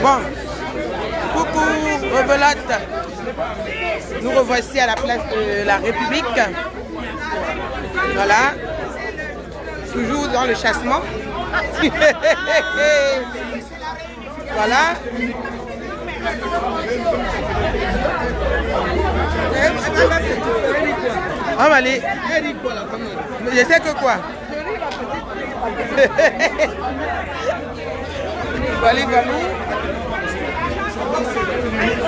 Bon, coucou, rebelote. Nous revoici à la place de la République. Voilà. Toujours dans le chassement. Voilà. On va aller. Je sais que quoi. Voilà, voilà.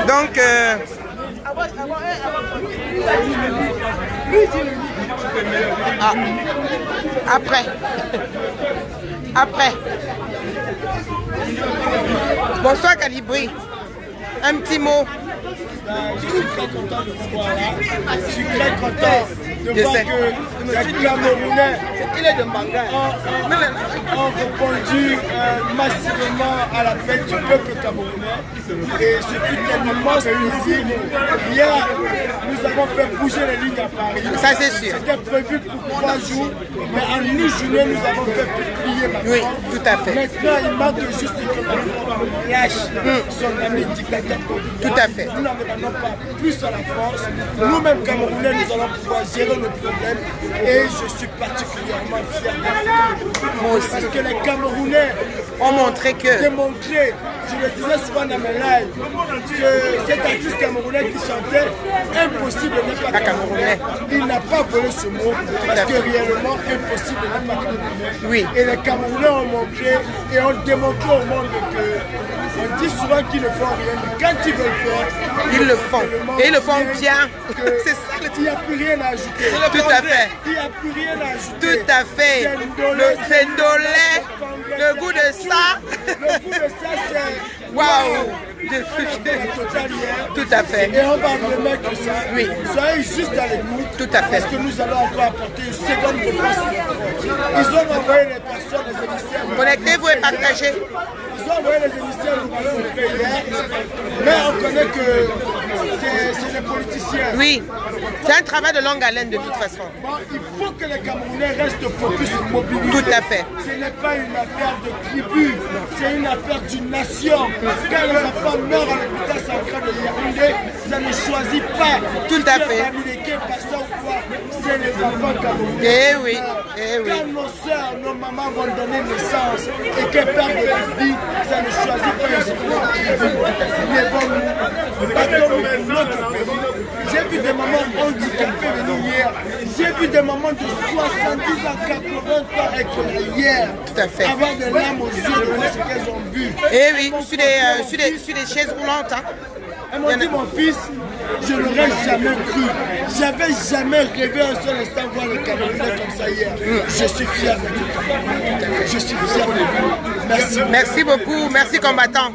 Donc, après. Après. Bonsoir Calibri. Un petit mot. Je suis très content de vous voir là. Je suis très content de voir que les Camerounais ont répondu massivement à l'appel du peuple camerounais. Et ce fut un immense plaisir. Hier, nous avons fait bouger les lignes à Paris. Ça c'est sûr. C'était prévu pour 3 jours, mais en mi-journée, nous avons fait plier Macron. Oui, tout à fait. Maintenant, il manque juste que Macron lâche son ami dictateur. Tout à fait. Nous n'en demandons pas plus à la France. Nous-mêmes, Camerounais, nous allons pouvoir gérer nos problèmes. Et je suis particulièrement fier de moi aussi. parce que les Camerounais ont montré que... démontré, je le disais souvent dans mes lives, que cet artiste camerounais qui chantait impossible n'est pas camerounais. Il n'a pas volé ce mot parce que réellement impossible n'est pas camerounais. Oui. Et les Camerounais ont montré et ont démontré au monde que on dit souvent qu'ils ne font rien, mais quand ils veulent faire, ils le font. Et ils le font bien. C'est ça le il n'y a plus rien à ajouter. Tout à fait. Il n'y a plus rien à ajouter. Tout à fait. Le sendolé, le goût de ça. Le goût de ça, c'est... Waouh. Tout à fait. Et on va remettre ça. Oui. Soyez juste à l'écoute. Tout à fait. Parce que nous allons encore apporter une seconde réponse. Ils ont envoyé les personnes, les émissaires. Connectez-vous et partagez. Ils ont envoyé les émissaires au Palais hier. Mais on connaît que c'est les politiciens. Oui. C'est un travail de longue haleine de toute façon. Bon, il faut que les Camerounais restent focus et mobilisés. Tout à fait. Ce n'est pas une affaire de tribu, c'est une affaire d'une nation. Quand les enfants meurent à l'hôpital central de Yaoundé, ça ne choisit pas. Tout à fait. C'est les enfants camerounais. Eh oui, eh oui. Quand nos soeurs, nos mamans vont donner naissance et qu'elles perdent la vie, ça ne choisit pas une tribu. Mais bon, battons-nous pour notre pays. J'ai vu des mamans handicapées venir hier. J'ai vu des mamans de 70 à 80 ans être là hier. Tout à fait. Avoir des larmes aux yeux de voir ce qu'elles ont vu. Eh oui, sur des chaises roulantes. Hein. Elles m'ont dit, mon fils, je n'aurais jamais cru. J'avais jamais rêvé un seul instant voir le Camerounais comme ça hier. Je suis fier de vous. Je suis fier de vous. Merci. Merci beaucoup. Merci combattant.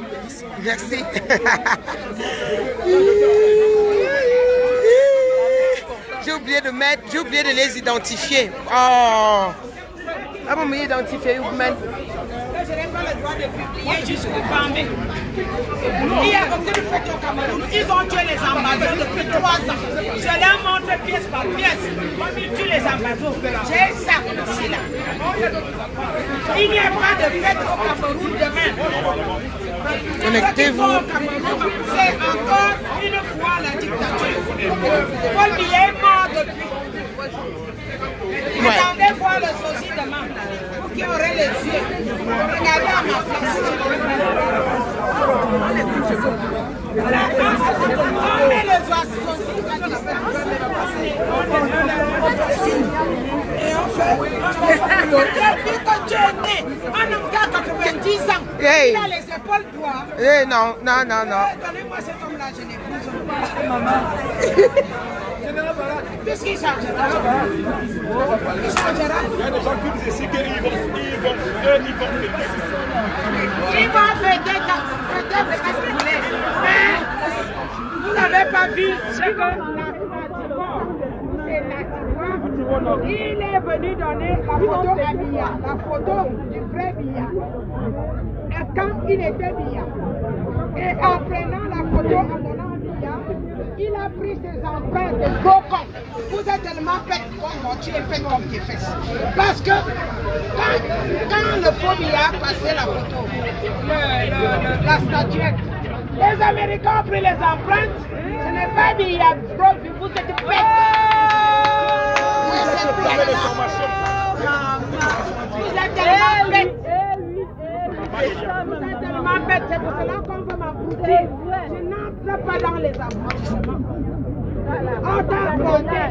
Merci. J'ai oublié de les identifier. Oh. Ah bon, mais identifier où même? Je n'ai pas le droit de publier, je suis fermé. Il n'y a aucune fête au Cameroun. Ils ont tué les ambassadeurs depuis 3 ans. Je leur montre pièce par pièce. Comme ils tuent les ambassadeurs. J'ai ça ici là. Il n'y a pas de fête au Cameroun demain. Connectez-vous. C'est encore une fois la dictature. Paul Biya est mort depuis. Attendez voir le sosie demain. Vous qui aurez les yeux. Regardez à ma place. On met les oiseaux à distance. Et on fait. Depuis que tu es né, un homme qui a 90 ans, il a les épaules droites. Eh non. Donnez-moi cet homme-là, je n'ai plus. Maman. Puisqu'il changera. Il changera. Il y a des gens qui disent ici qu'ils vont Ils vont fêter ce que vous voulez. Mais vous n'avez pas vu ce que il est venu donner la photo à Biya, la photo du vrai Biya. Quand il était Biya. Et en prenant la photo, en donnant à Biya, Il a pris ses empreintes de cocon. Vous êtes tellement bête comme tu es fait comme tes fesses. Parce que quand le phobie a passé la photo, la statuette, les Américains ont pris les empreintes. Ce n'est pas dit, il y a preuve, vous êtes bête. Vous êtes tellement bête. Vous êtes tellement bête, c'est pour cela qu'on veut m'aboutir. Je n'entre pas dans les applaudissements. On t'a donné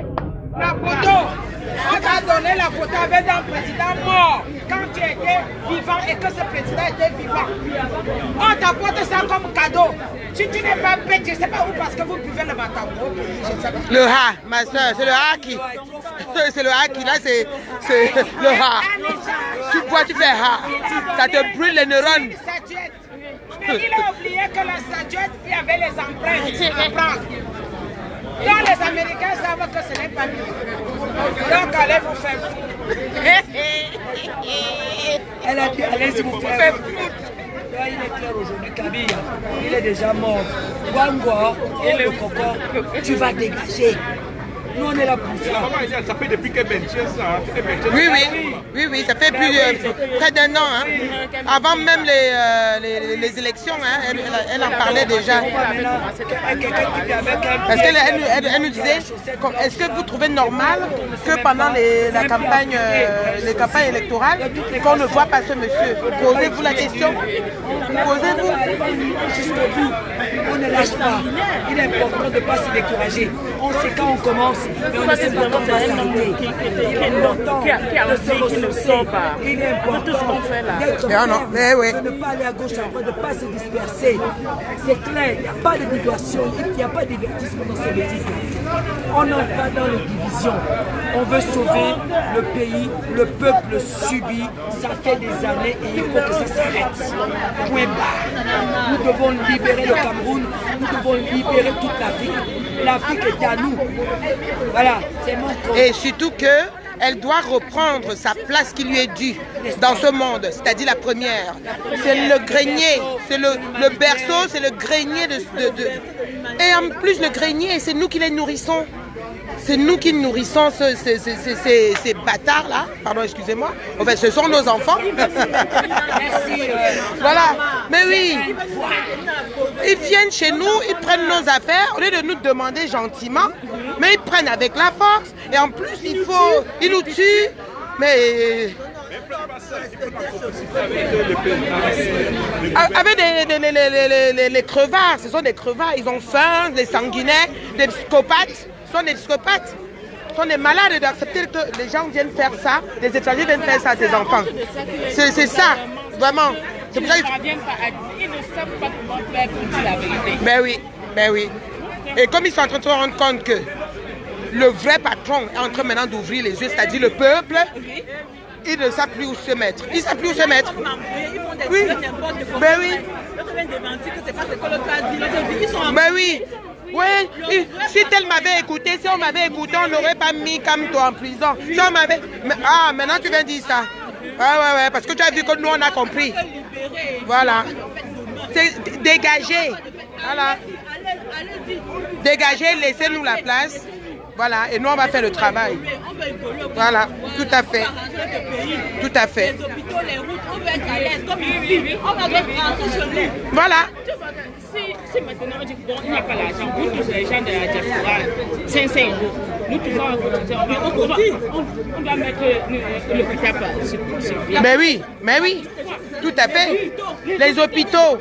la photo. On t'a donné la photo avec un président mort quand tu étais vivant et que ce président était vivant. On t'apporte ça comme cadeau. Si tu n'es pas bête, je ne sais pas où parce que vous buvez le matin. Le ha, ma soeur, c'est le ha qui. C'est le ha qui, là, c'est le ha. Tu bois, tu fais ha. Ça te brûle les neurones. Mais il a oublié que la statuette, il y avait les empreintes à prendre. Donc les Américains savent que ce n'est pas mieux. Donc allez vous faire foutre. Elle a dit allez-y vous faire foutre. Là, il est clair aujourd'hui, Kabila, il est déjà mort. Wangwa et le coco, tu vas dégager. Nous on est là pour ça. Ça fait depuis qu'elle maintient ça. Oui, ça fait près d'un an. Hein. Avant même les élections, hein, elle en parlait déjà. Parce qu'elle nous disait, est-ce que vous trouvez normal que pendant les campagnes électorales, qu'on ne voit pas ce monsieur? Posez-vous la question. Posez-vous. Jusqu'au bout, on ne lâche pas. Il est important de ne pas se décourager. On sait quand on commence. Mais on ne sait pas comment ça s'arrêter. Il est important de se ressourcer. Il est important d'être de ne pas aller à gauche, à droite, de ne pas se disperser. C'est clair, il n'y a pas de diversion, il n'y a pas de divertissement dans ce bêtise-là. On n'entre pas dans les divisions. On veut sauver le pays, le peuple subit. Ça fait des années et il faut que ça s'arrête. Point barre. Nous devons libérer le Cameroun, nous devons libérer toute l'Afrique. L'Afrique est à nous. Voilà, c'est mon combat. Et surtout qu'elle doit reprendre sa place qui lui est due dans ce monde, c'est-à-dire la première. C'est le grenier, c'est le berceau, c'est le grenier Et en plus, le grenier, c'est nous qui les nourrissons. C'est nous qui nourrissons ces bâtards-là. Pardon, excusez-moi. Enfin, ce sont nos enfants. Merci. Voilà. Mais oui. Ils viennent chez nous, ils prennent nos affaires, au lieu de nous demander gentiment, mais ils prennent avec la force. Et en plus, ils nous tuent. Mais... avec les crevards, ce sont des crevards. Ils ont faim, des sanguinaires, des psychopathes. Ce sont des psychopathes, ce sont des malades d'accepter que les gens viennent faire ça, les étrangers viennent faire ça à ses enfants. C'est ça, vraiment. C'est pour ça qu'ils ne savent pas comment faire pour dire la vérité. Ben oui. Et comme ils sont en train de se rendre compte que le vrai patron est en train maintenant d'ouvrir les yeux, c'est-à-dire le peuple, ils ne savent plus où se mettre. Ils ne savent plus où se mettre. Oui. Ben oui. Ben oui. Oui, si elle m'avait écouté, si on m'avait écouté, on n'aurait pas mis comme toi en prison. Si on m'avait... Ah, maintenant tu viens dire ça. Ouais, parce que tu as vu que nous on a compris. Voilà. C'est dégager. Voilà. Dégager, laissez-nous la place. Voilà, et nous on va faire le travail. Voilà, tout à fait. Tout à fait. Les hôpitaux, les routes, on veut être à l'aise, comme ici. On va rentrer chez nous. Voilà. Si maintenant on dit bon, il n'y a pas l'argent, vous tous les gens de la diaspora, 500 €. Nous tous on doit mettre l'hôpital sur pied. Mais oui, tout à fait. Les hôpitaux,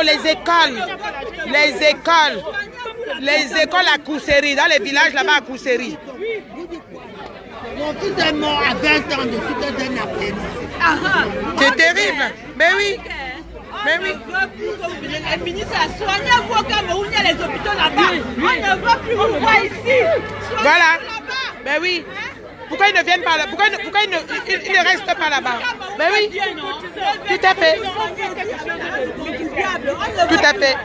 les écoles à Kousséri, dans les villages là-bas à Kousséri. Mon fils est mort à 20 ans de suite d'un appel. C'est terrible, mais oui. Mais oui. Le ministre a soigné au Cameroun, il y a les hôpitaux là-bas. On ne veut plus vous voir ici. Voilà. Mais oui. Pourquoi ils ne viennent pas là? Pourquoi ils ne restent pas là-bas? Mais oui. Tout à fait. Tout à fait.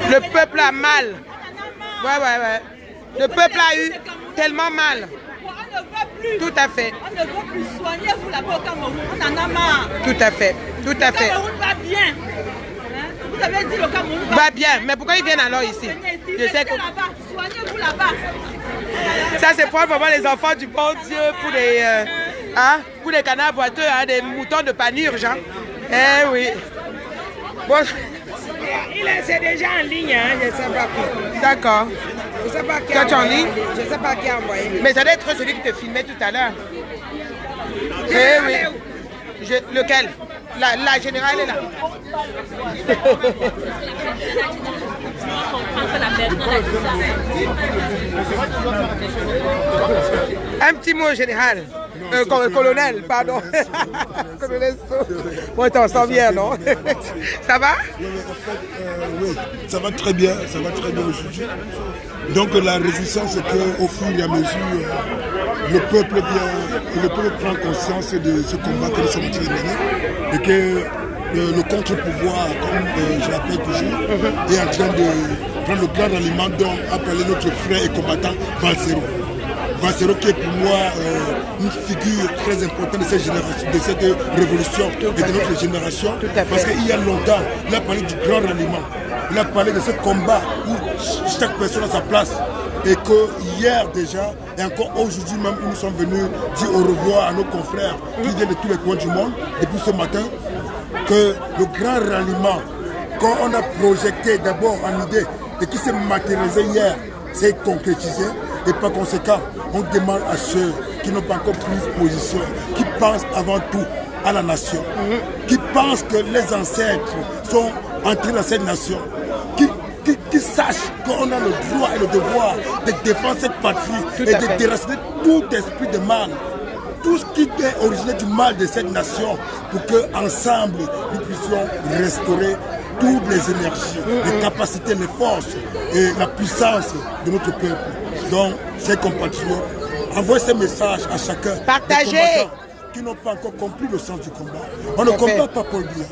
Le peuple a mal. Ouais. Le peuple a eu tellement mal. On ne veut plus. Tout à fait. On ne veut plus soigner vous là-bas au Cameroun. On en a marre. Tout à fait. Le Cameroun va bien. vous avez dit le Cameroun va bien. Mais pourquoi ils viennent alors ici? Je sais que... Soignez-vous là-bas. Ça, c'est pour vraiment les enfants du bon Dieu, pour les canards boiteux, hein, des moutons de panurge. Hein. Eh oui. Bon. C'est déjà en ligne, hein, je ne sais pas qui. D'accord. Je ne sais pas qui Toi, tu es en ligne? Je ne sais pas qui a envoyé. Mais ça doit être celui qui te filmait tout à l'heure. Eh oui. Lequel? La générale est là. Un petit mot général. Colonel, pardon. Colonel So. Bon, t'en sens bien, non? Ça va? Oui, ça va très bien aujourd'hui. Donc la résistance, c'est qu'au fur et à mesure, le peuple prend conscience de ce combat que nous sommes en train de mener et que le contre-pouvoir, comme je l'appelle toujours, est en train de prendre le grand ralliement dont a parlé notre frère et combattant Valsero. Valsero qui est pour moi une figure très importante de cette révolution et de notre génération. Parce qu'il y a longtemps, il a parlé du grand ralliement. Il a parlé de ce combat où chaque personne a sa place. Et que hier déjà, et encore aujourd'hui même, nous sommes venus dire au revoir à nos confrères qui viennent de tous les coins du monde, depuis ce matin, que le grand ralliement, quand on a projeté d'abord en idée et qui s'est matérialisé hier, s'est concrétisé. Et par conséquent, on demande à ceux qui n'ont pas encore pris position, qui pensent avant tout à la nation, qui pensent que les ancêtres sont entrés dans cette nation, qui sachent qu'on a le droit et le devoir de défendre cette patrie et de déraciner tout esprit de mal, tout ce qui est originaire du mal de cette nation, pour qu'ensemble nous puissions restaurer toutes les énergies, les capacités, les forces et la puissance de notre peuple. Donc, chers compatriotes, envoyez ces messages à chacun. Partagez! Qui n'ont pas encore compris le sens du combat. On ne combat pas Paul Biya,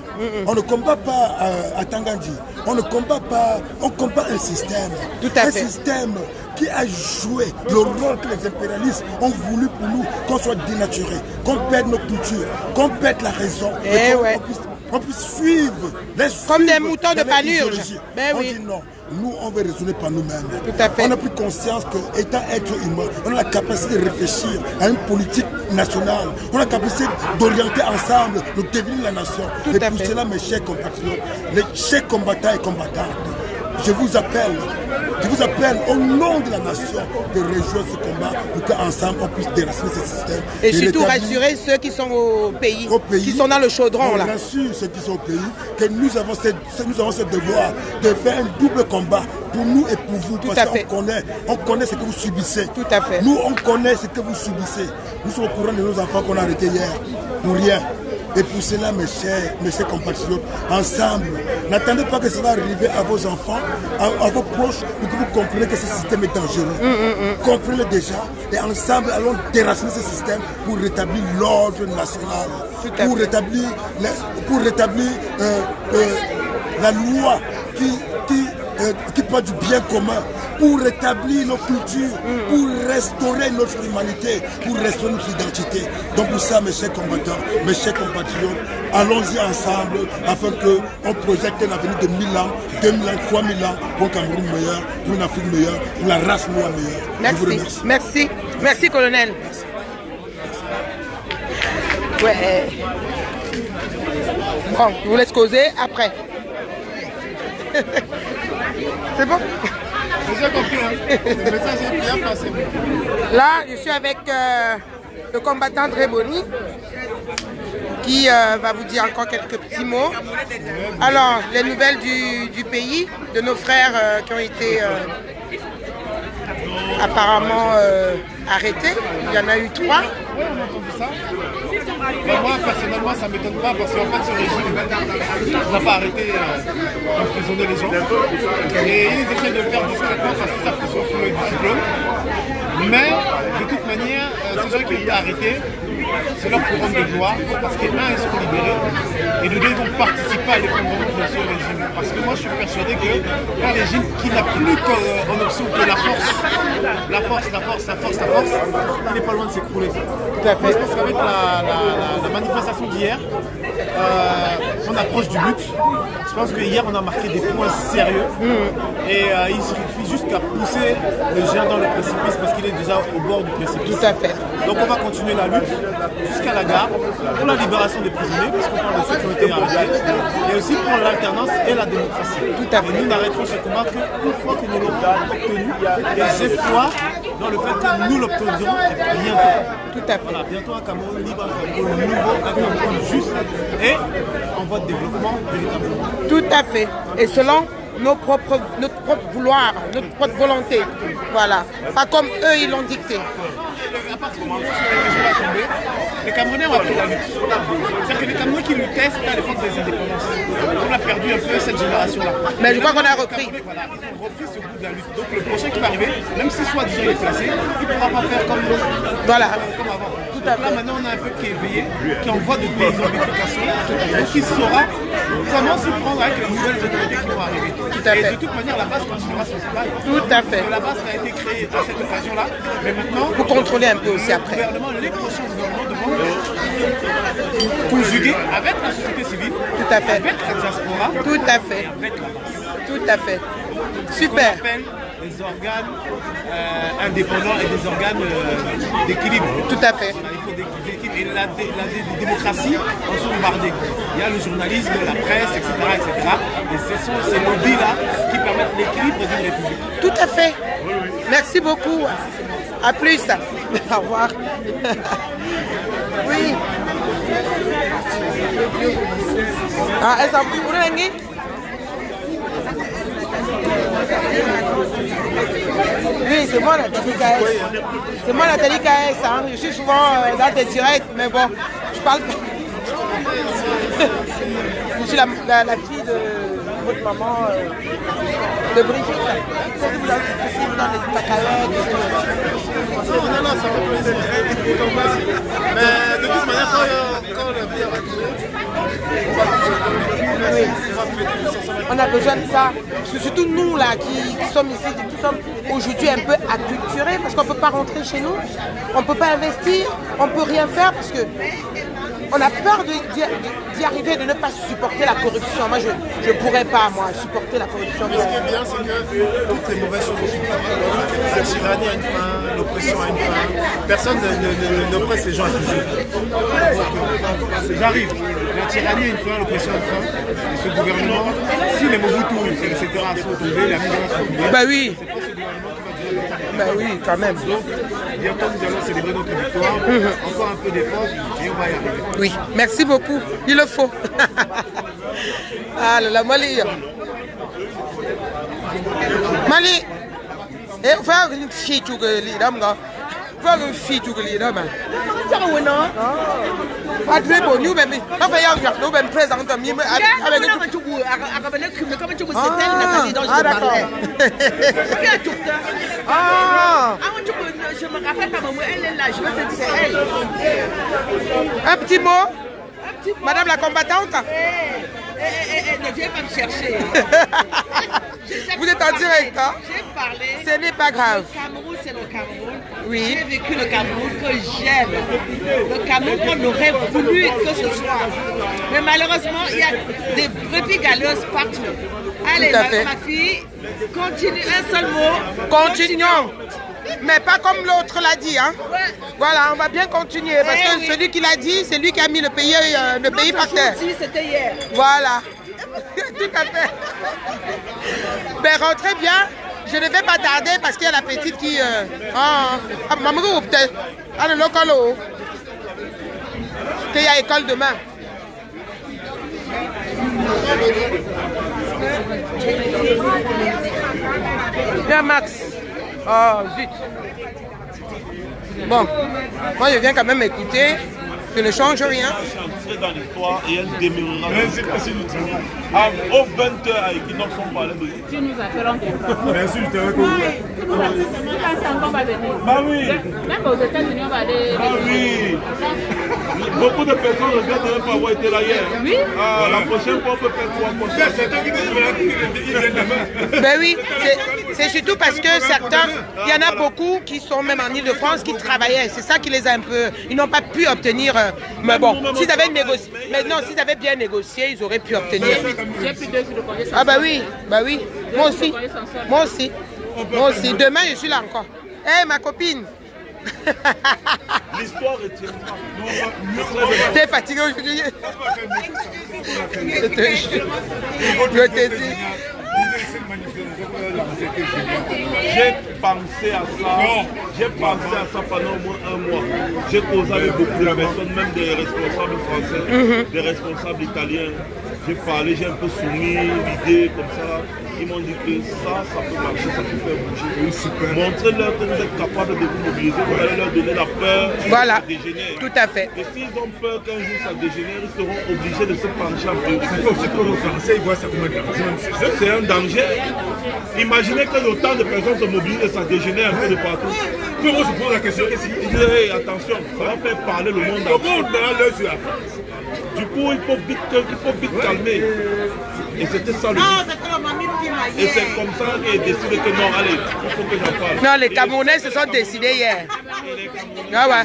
on ne combat pas à Tangandji, on ne combat pas, on combat un système. Un système qui a joué le rôle que les impérialistes ont voulu pour nous, qu'on soit dénaturé, qu'on perde nos cultures, qu'on perde la raison, et qu'on puisse suivre comme des moutons de panurge. Ben on dit non. Nous, on veut raisonner par nous-mêmes. On a pris conscience qu'étant être humain, on a la capacité de réfléchir à une politique nationale. On a la capacité d'orienter ensemble le devenir de la nation. Et pour cela, mes chers compatriotes, les chers combattants et combattantes, je vous appelle au nom de la nation de rejoindre ce combat pour qu'ensemble on puisse déraciner ce système. Et surtout rassurer ceux qui sont au pays, qui sont dans le chaudron. On rassure ceux qui sont au pays que nous avons ce devoir de faire un double combat pour nous et pour vous. Parce qu'on connaît ce que vous subissez. Tout à fait. Nous, on connaît ce que vous subissez. Nous sommes au courant de nos enfants qu'on a arrêtés hier pour rien. Et pour cela, mes chers compatriotes, ensemble, n'attendez pas que ça va arriver à vos enfants, à vos proches, pour que vous compreniez que ce système est dangereux. Comprenez-le déjà, et ensemble, allons déraciner ce système pour rétablir l'ordre national, pour rétablir la loi qui parle du bien commun, pour rétablir nos cultures, pour restaurer notre humanité, pour restaurer notre identité. Donc pour ça, mes chers combattants, mes chers compatriotes, allons-y ensemble afin qu'on projette un avenir de 1000 ans, 2000 ans, 3000 ans pour un Cameroun meilleur, pour une Afrique meilleure, pour la race noire meilleure. Merci. Je vous remercie. Merci. Merci, colonel. Ouais. Bon, je vous laisse causer après. C'est bon? J'ai compris, hein. Le message est bien passé. Là, je suis avec le combattant Dreboni qui va vous dire encore quelques petits mots. Alors, les nouvelles du pays, de nos frères qui ont été apparemment arrêtés. Il y en a eu 3. Oui, on a entendu ça. Mais moi, personnellement, ça ne m'étonne pas parce qu'en fait, ce régime n'a pas arrêté d'emprisonner les gens. Et ils essaient de le faire discrètement parce qu'ils savent qu'ils sont sous le cyclone. Mais de toute manière, ces gens qui ont été arrêtés, c'est leur couronne de gloire parce qu'un, ils sont libérés et de deux, ils vont participer à l'effondrement de ce régime. Parce que moi, je suis persuadé qu'un régime qui n'a plus en option que la force, il n'est pas loin de s'écrouler. Tout à fait. Je pense qu'avec la manifestation d'hier, on approche du but. Je pense qu'hier, on a marqué des points sérieux. Et il suffit juste qu'à pousser le géant dans le précipice parce qu'il est déjà au bord du précipice. Tout à fait. Donc on va continuer la lutte jusqu'à la gare pour la libération des prisonniers, parce qu'on parle de ceux qui ont été arrêtés, et aussi pour l'alternance et la démocratie. Tout à fait. Et nous n'arrêterons ce combat qu'une fois que nous l'aurons obtenu. Et j'ai foi dans le fait que nous l'obtiendrons bientôt. Tout à fait. Voilà, bientôt un Cameroun libre, un Cameroun nouveau, un Cameroun juste et en voie de développement véritablement. Tout à fait. Et selon notre propre vouloir, notre propre volonté. Voilà. Pas comme eux, ils l'ont dicté. À partir du moment où le jour va tomber, les Camerounais ont appris la lutte. C'est-à-dire que les Camerounais qui luttaient, c'était à l'époque des indépendances. On a perdu un peu cette génération-là. Mais je crois qu'on a repris. Voilà, ils ont repris ce goût de la lutte. Donc le prochain qui va arriver, même si soi-disant il est placé, il ne pourra pas faire comme Voilà. Comme avant. Tout à fait. Là maintenant on a un peuple qui est éveillé, qui est en voie de désambification, donc qui saura comment s'y prendre avec les nouvelles autorités qui vont arriver. Tout à fait. Et de toute manière, la base continuera son travail. Tout à fait. La base a été créée à cette occasion-là, mais maintenant, Pour contrôler un peu aussi après. les prochains gouvernements devront conjuguer avec la société civile, Tout à fait. avec la diaspora, Tout à fait. avec la base. Tout à fait. Ce Super. qu'on appelle des organes indépendants et des organes d'équilibre. Tout à fait. Voilà, il faut des équipes. Et la démocratie, on sont bombardés. Il y a le journalisme, la presse, etc. Et ce sont ces lobbies-là qui permettent l'équilibre d'une république. Tout à fait. Merci beaucoup. À plus. Au revoir. Oui. Ah, est-ce que vous voulez Oui, c'est moi Nathalie KS. C'est moi Nathalie KS. Hein. Je suis souvent dans des directs, mais bon, je parle pas. Je suis la fille de votre maman, de Brigitte. Celle que vous avez fait dans les tacaillettes. Non, ça fait plaisir. Mais de toute manière, quand le bien va Oui. On a besoin de ça. Parce que surtout nous là qui sommes ici, qui sommes aujourd'hui un peu acculturés, parce qu'on ne peut pas rentrer chez nous, on ne peut pas investir, on ne peut rien faire parce que on a peur d'y arriver, de ne pas supporter la corruption. Moi, je ne pourrais pas, moi, supporter la corruption. Ce qui est bien, c'est que toutes les mauvaises choses ont une fin. La tyrannie a une fin, l'oppression a une fin. Personne n'oppresse les gens à toujours. J'arrive. La tyrannie a une fin, l'oppression a une fin. Et ce gouvernement, si les Mobutu, etc. sont tombés, la migrants sont tombés, Bah oui. c'est pas ce gouvernement qui va durer longtemps. Bah oui, quand même. Donc, bientôt, nous allons célébrer notre victoire. Encore un peu d'effort et on va y arriver. Oui, merci beaucoup. Il le faut. Ah là là, Mali. Mali. Eh, faut une fille qui est là, faut une fille qui est là, ça va non? Ah, très bon, nous même. Enfin, il y a nous même présent avec nous. Ah, d'accord. Ah. Je me rappelle pas, maman, elle est là, je vais te dire, c'est elle. Un petit mot, Madame la combattante. Ne viens pas me chercher. Vous êtes en direct, hein? J'ai parlé. Ce n'est pas grave. Le Cameroun, c'est le Cameroun. Oui. J'ai vécu le Cameroun que j'aime. Le Cameroun qu'on aurait voulu que ce soit. Mais malheureusement, il y a des brebis galeuses partout. Allez, Tout à fait. ma fille, continue un seul mot. Continuons. Mais pas comme l'autre l'a dit, hein? Ouais. Voilà, on va bien continuer. Parce que oui. celui qui l'a dit, c'est lui qui a mis le pays par terre. C'était hier. Voilà. Tout à fait. Ben, rentrez bien. Je ne vais pas tarder parce qu'il y a la petite qui... maman, peut-être. Ah, le local. Il y a école demain. Bien, Max. Oh, zut. Bon, moi je viens quand même écouter. Tu ne changes rien. Entrer dans l'histoire et elle demeurera. Aux 20h à Equinox, on parlait de... Tu nous appelles, on te prend. Bien sûr, je te On va venir. Bah oui. Même aux États-Unis, on va aller. Ah oui. Beaucoup de personnes regrettent de ne pas avoir été là hier. Oui. Ah, la prochaine fois, on peut faire 3 fois. Certains qui viennent demain. Ben oui, c'est surtout parce que certains, il y en a beaucoup qui sont même en Ile-de-France qui travaillaient. C'est ça qui les a un peu... Ils n'ont pas pu obtenir... mais bon, s'ils avaient négocié... Mais non, s'ils avaient bien négocié, ils auraient pu obtenir. J'ai plus 2 jours de congé. Ah bah oui, bah oui. Moi aussi. Moi aussi. Moi aussi. Demain, je suis là encore. Hé, ma copine. L'histoire retiendra. T'es fatigué aujourd'hui? Je te dis. J'ai pensé à ça. J'ai pensé à ça pendant au moins 1 mois. J'ai causé avec beaucoup de personnes, même des responsables français, des responsables italiens. J'ai parlé, j'ai un peu soumis l'idée comme ça. Ils m'ont dit que ça peut marcher, ça peut faire bouger. Montrez-leur que vous êtes capable de vous mobiliser, vous allez leur donner la peur. Voilà, dégénère. tout à fait. Et s'ils ont peur qu'un jour ça dégénère, ils seront obligés de se pencher un peu. C'est aussi que les Français, ils voient ça comme un danger. C'est un danger. Imaginez que autant de personnes se mobilisent et ça dégénère un peu de partout. Tout le monde se pose la question. Hey, attention, ça va faire parler le monde. Comment on donnera l'heure sur la France? Du coup, il faut vite calmer. Et c'était ça le but. Et c'est comme ça qu'il est décidé que non, allez, il faut que j'en parle. Non, les Camerounais se sont décidés hier. Ah ouais.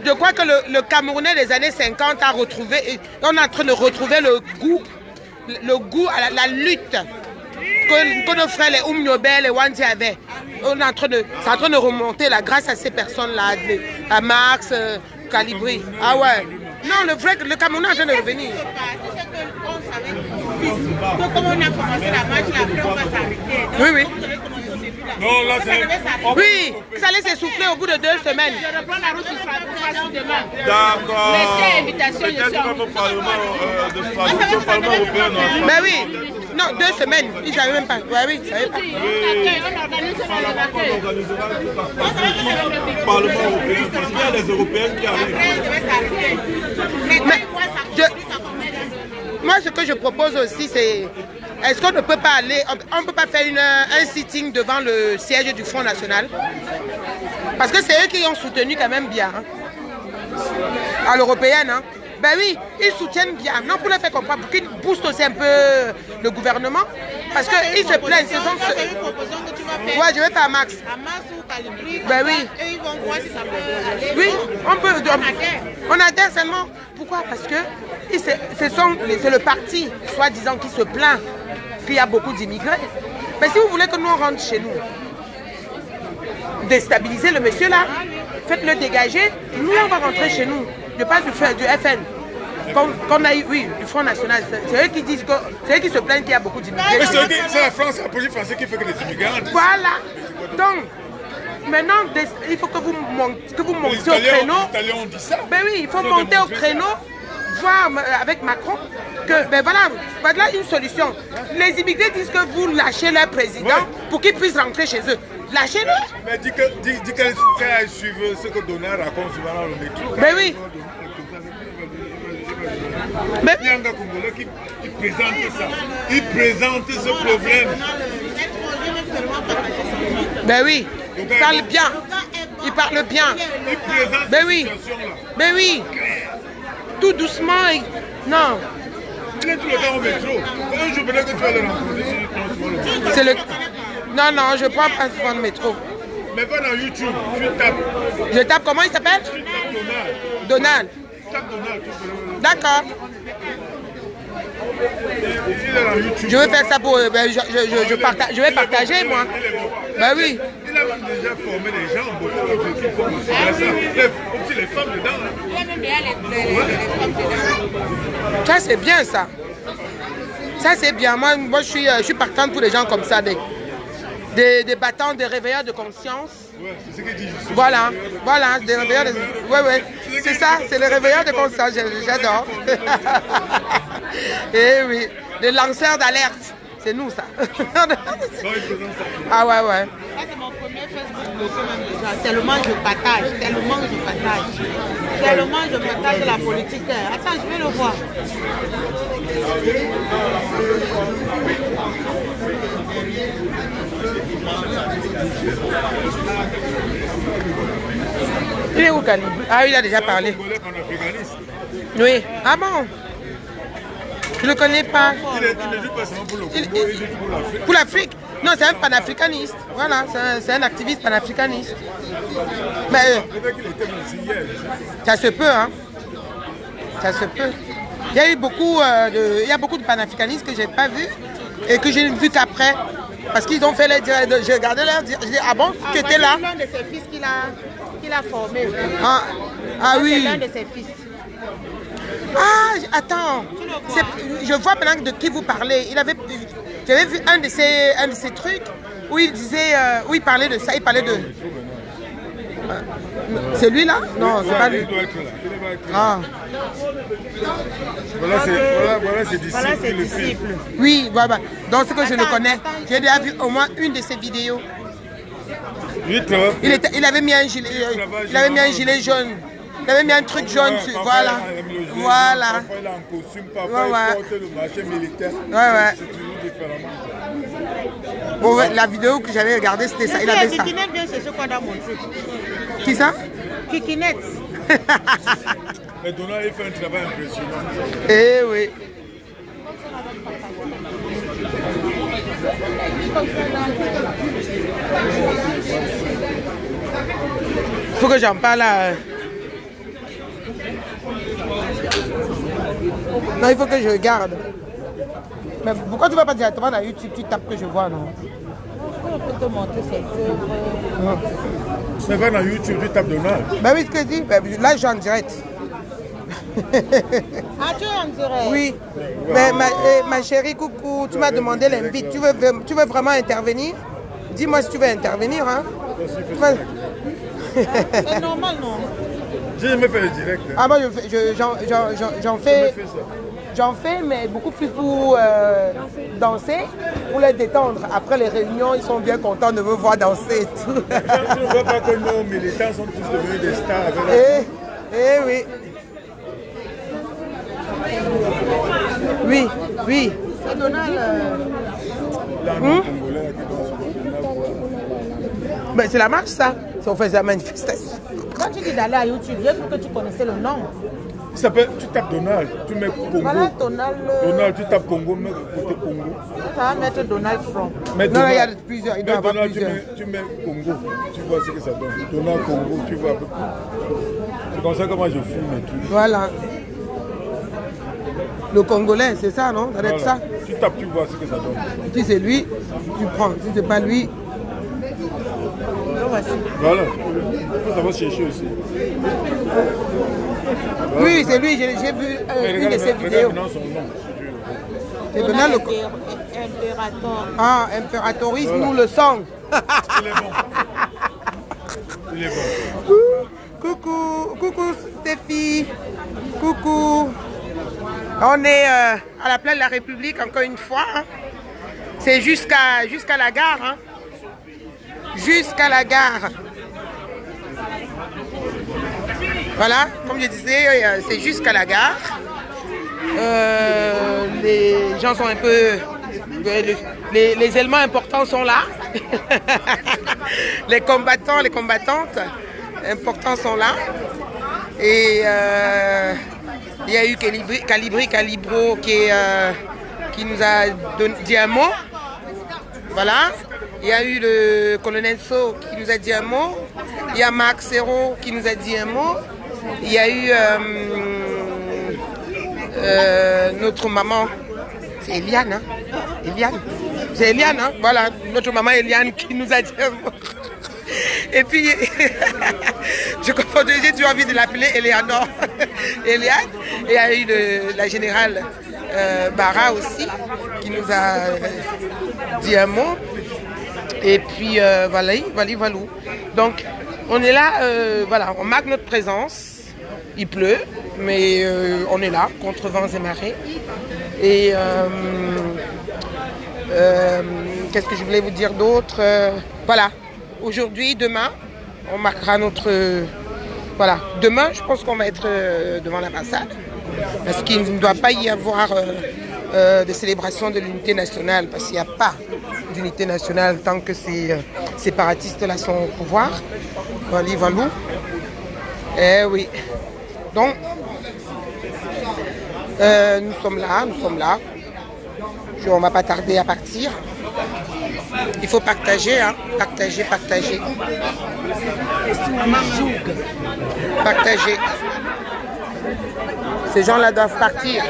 Je crois que le Camerounais des années 50 a retrouvé, on est en train de retrouver le goût à la lutte que nos frères, les Oumniobel, les Wanti avaient. C'est en train de remonter là, grâce à ces personnes-là, à Marx, Calibri. Ah ouais. Non, le Camerounais est en train de revenir. Donc, comme on a commencé la marche, après on va s'arrêter. Oui, oui. Non, là, c'est... Oui, ça allait s'essouffler au bout de 2 semaines. Je reprends la route sur demain. D'accord. Merci à l'invitation, je suis Peut-être en même au Parlement de Strasbourg, au Parlement européen. Ben oui. Non, 2 semaines. Ils ne savaient même pas. Ouais, oui, ils ne savaient pas. On organise un accueil. On organisera le Parlement européen parce qu'il y a les Européens qui arrivent. Mais moi, ce que je propose aussi, c'est... Est-ce qu'on ne peut pas aller... On ne peut pas faire un sitting devant le siège du Front National? Parce que c'est eux qui ont soutenu quand même bien. Hein, à l'européenne. Hein. Ben oui, ils soutiennent bien. Non, pour les faire comprendre, pour qu'ils boostent aussi un peu le gouvernement. Parce qu'ils se plaignent. C'est une proposition que tu vas faire. Ouais, je vais faire à Max. À Max ou Calibri. Ben oui. Eux, ils vont voir si ça peut aller. Oui, on peut. On On adhère seulement. Pourquoi? Parce que c'est le parti, soi-disant, qui se plaint qu'il y a beaucoup d'immigrés. Mais si vous voulez que nous on rentre chez nous, déstabiliser le monsieur là, faites-le dégager, nous on va rentrer chez nous. Je parle du FN. Qu'on a eu, oui, du Front National. C'est eux qui disent que. C'est eux qui se plaignent qu'il y a beaucoup d'immigrés. C'est la France, c'est la politique française qui fait que les immigrants. Voilà. Donc, maintenant, il faut que vous montiez au créneau. Les Italiens ont dit ça. Ben oui, il faut monter au créneau, voir avec Macron que, ben voilà une solution. Les immigrés disent que vous lâchez leur président pour qu'ils puissent rentrer chez eux. Lâchez-le. Mais dis qu'elle suive ce que Donald raconte souvent dans le métro. Ben oui. Mais... Il y a un gars congolais qui présente ça. Il présente ce problème. Ben oui. Il parle bien. Il parle bien. Il présente ben oui. Ben oui. Tout doucement. Non. Il est tout le temps au métro. Un jour, peut-être que tu vas le rencontrer. C'est le... Non, je prends pas souvent le métro. Mais va dans YouTube, tu tapes. Je tape comment il s'appelle? Tu tapes Donald. Donald. Tape Donald. D'accord. Il est dans YouTube. Je vais faire ça pour... je vais partager, moi. Ben oui. Il a même déjà formé les gens, beaucoup d'autres qui font aussi ça. Aussi les femmes dedans. Il a même déjà les femmes dedans. Ça, c'est bien, ça. Ça, c'est bien. Moi je suis partante pour les gens comme ça, des battants, des réveilleurs de conscience. Ouais, c'est ce qu'il dit. Voilà, des réveilleurs de... Ouais, c'est ça, c'est les réveilleurs de conscience, j'adore. Eh oui, des lanceurs d'alerte, c'est nous, ça. Ah ouais. Ça, c'est mon premier Facebook bloqué même déjà. Tellement je partage, Tellement je partage la politique. Attends, je vais le voir. Il est où Calibre? Ah, il a déjà parlé. Oui. Ah bon? Je ne le connais pas. Il ne dit pas seulement pour le Congo, il dit pour l'Afrique. Pour l'Afrique? Non, c'est un panafricaniste. Voilà, c'est un activiste panafricaniste. Mais Peut-être qu'il était aussi hier. ça se peut, hein. Ça se peut. Il y a eu beaucoup de panafricanistes que je n'ai pas vus et que je n'ai vu qu'après. Parce qu'ils ont fait les directs. J'ai regardé leur dire. Je dis, ah bon, tu étais là? C'est l'un de ses fils qu'il a formé. Ah oui. C'est l'un de ses fils. Ah, attends. Je vois maintenant de qui vous parlez. J'avais vu un de ces trucs où il disait, où il parlait de ça. Il parlait de. C'est lui là? Non, c'est pas lui. Il doit être là. Ah. Voilà ses disciples. Oui, voilà. Donc ce que je le connais, j'ai déjà vu au moins une de ses vidéos. Il avait mis un gilet, jaune. Il avait mis un truc jaune sur. Voilà. Voilà. Il est en costume, parfois il porte le marché militaire. Ouais. C'est toujours différemment. Bon, la vidéo que j'avais regardée, c'était ça. Il avait ça. Kikinette vient chercher quoi dans mon truc? Qui ça? Kikinette. Mais Donald, il fait un travail impressionnant. Eh oui. Faut que j'en parle là. Non, il faut que je regarde. Mais pourquoi tu ne vas pas directement dans YouTube, tu tapes que je vois, non? On peut te montrer ses œuvres. Mais va dans YouTube, tu tapes Donald. Ben oui, ce que je dis. Ben, là, je suis en direct. Ah, tu es en direct? Oui. Mais ma chérie, coucou, tu m'as demandé l'invite. Tu veux vraiment intervenir? Dis-moi si tu veux intervenir, hein? C'est normal, non? J'ai jamais fait le direct. Ah moi, j'en fais, mais beaucoup plus pour danser, pour les détendre. Après les réunions, ils sont bien contents de me voir danser et tout. Tu ne vois pas que nos militants sont tous devenus des stars avec la... Eh oui. Oui. C'est Donald. Ben, c'est la marche, ça. Si on faisait la manifestation. Quand tu dis d'aller à YouTube, j'ai cru que tu connaissais le nom. Il s'appelle, tu tapes Donald, tu mets Congo. Voilà Donald. Donald, tu tapes Congo, mets côté Congo. Ça va mettre Donald Front. Non, il y a plusieurs, il doit y avoir Donald, plusieurs. tu mets Congo, tu vois ce que ça donne. Donald Congo, tu vois un peu. C'est comme ça que moi je filme et tout. Voilà. Le Congolais, c'est ça, non? Ça doit être ça. Tu tapes, tu vois ce que ça donne. Si c'est lui, tu prends. Si c'est pas lui. Voilà. Il faut savoir chercher aussi. Voilà. Oui, c'est lui, j'ai vu une de ses vidéos. Regarde son nom. C'est Donald le... Impérator. Ah, impératrice, nous le sang. Il est bon. Il est bon. Coucou Stéphie. Coucou. On est à la place de la République encore une fois. Hein. C'est jusqu'à la gare. Hein. Jusqu'à la gare. Voilà, comme je disais, c'est jusqu'à la gare. Les gens sont un peu... Les éléments importants sont là. Les combattants, les combattantes importants sont là. Et il y a eu Calibro qui nous a dit un mot. Voilà. Il y a eu le colonel So qui nous a dit un mot. Il y a Marc Serrault qui nous a dit un mot. Il y a eu notre maman, c'est Eliane, hein? Eliane. C'est Eliane, hein? Voilà, notre maman Eliane qui nous a dit un mot. Et puis, j'ai toujours envie de l'appeler Eleanor. Eliane. Et il y a eu la générale Barra aussi qui nous a dit un mot. Et puis voilà. Donc on est là, voilà, on marque notre présence. Il pleut, mais on est là contre vents et marées. Et qu'est-ce que je voulais vous dire d'autre? Voilà, aujourd'hui, demain, on marquera notre... voilà, demain, je pense qu'on va être devant l'ambassade. Parce qu'il ne doit pas y avoir de célébration de l'unité nationale. Parce qu'il n'y a pas d'unité nationale tant que ces séparatistes-là sont au pouvoir. Valou. Eh oui. Donc, nous sommes là. On ne va pas tarder à partir. Il faut partager, hein. Partager. Partager. Ces gens-là doivent partir.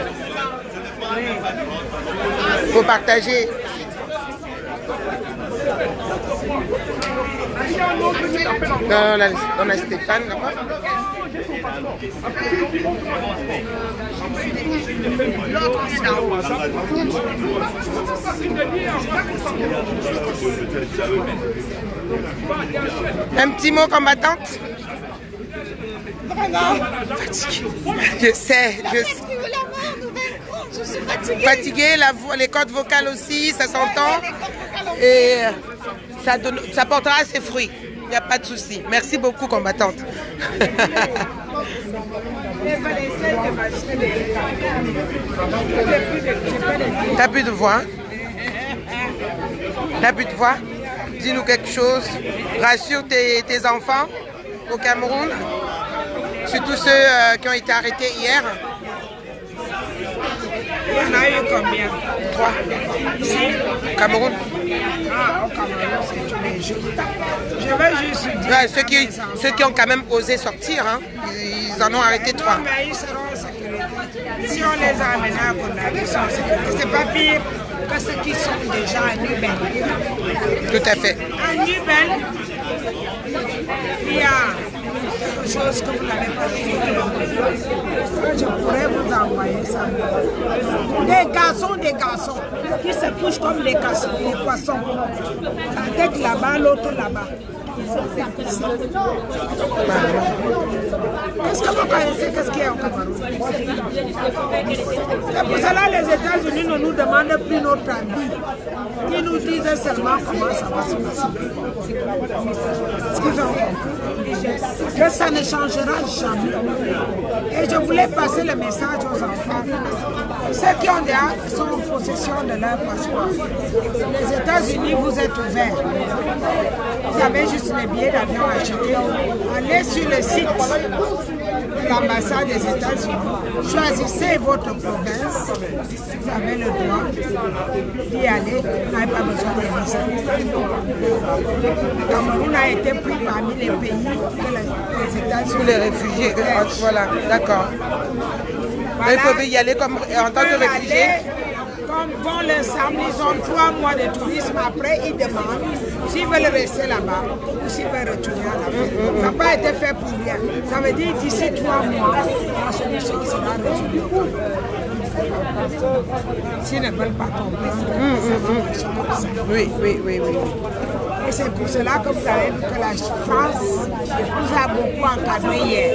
Il faut partager. Non, on a Stéphane là-bas. Un petit mot, combattante. Fatiguée. Je sais. Je suis fatiguée, les cordes vocales aussi, ça s'entend. Et ça portera ses fruits. Il n'y a pas de souci. Merci beaucoup, combattante. T'as plus de voix? T'as plus de voix? Dis-nous quelque chose. Rassure tes enfants au Cameroun. Surtout ceux qui ont été arrêtés hier. Il y en a eu combien? 3. Ici, Cameroun. Ah, au Cameroun, c'est tous les jours. Je veux juste dire... Ouais, ceux qui ont quand même osé sortir, hein, ils en ont arrêté 3. Non, mais ils seront en sécurité. Si on les a amenés à Conakry, ils sont en sécurité. C'est pas pire que ceux qui sont déjà à Nubel. Tout à fait. À Nubel, il y a quelque chose que vous n'avez pas vu. Je pourrais vous envoyer ça. Des garçons qui se couchent comme des poissons. La tête là-bas, l'autre là-bas. Qu'est-ce que vous connaissez? Qu'est-ce qu'il y a au Cameroun? C'est pour cela que les États-Unis ne nous demandent plus notre avis. Ils nous disent seulement comment ça va se passer. Ce qu'ils ont compris. Que ça ne changera jamais. Et je voulais passer le message aux enfants. Ceux qui ont déjà sont en possession de leur passeport. Les États-Unis, vous êtes ouverts. Vous avez juste les billets d'avion achetés. Allez sur le site de l'ambassade des États-Unis. Choisissez votre province. Vous avez le droit d'y aller. Vous n'avez pas besoin de visa. Le Cameroun a été pris parmi les pays que les États-Unis. Tous les réfugiés. Voilà, d'accord. Voilà. Ils peuvent y aller comme, en tant que réfugiés. Comme bon l'ensemble, ils ont 3 mois de tourisme. Après, ils demandent s'ils veulent rester là-bas ou s'ils veulent retourner à l'Afrique. Ça n'a pas été fait pour rien. Ça veut dire d'ici 3 mois, la solution sera résolue. S'ils ne veulent pas comprendre, oui. Et c'est pour cela que vous avez vu que la France nous a beaucoup encadré hier.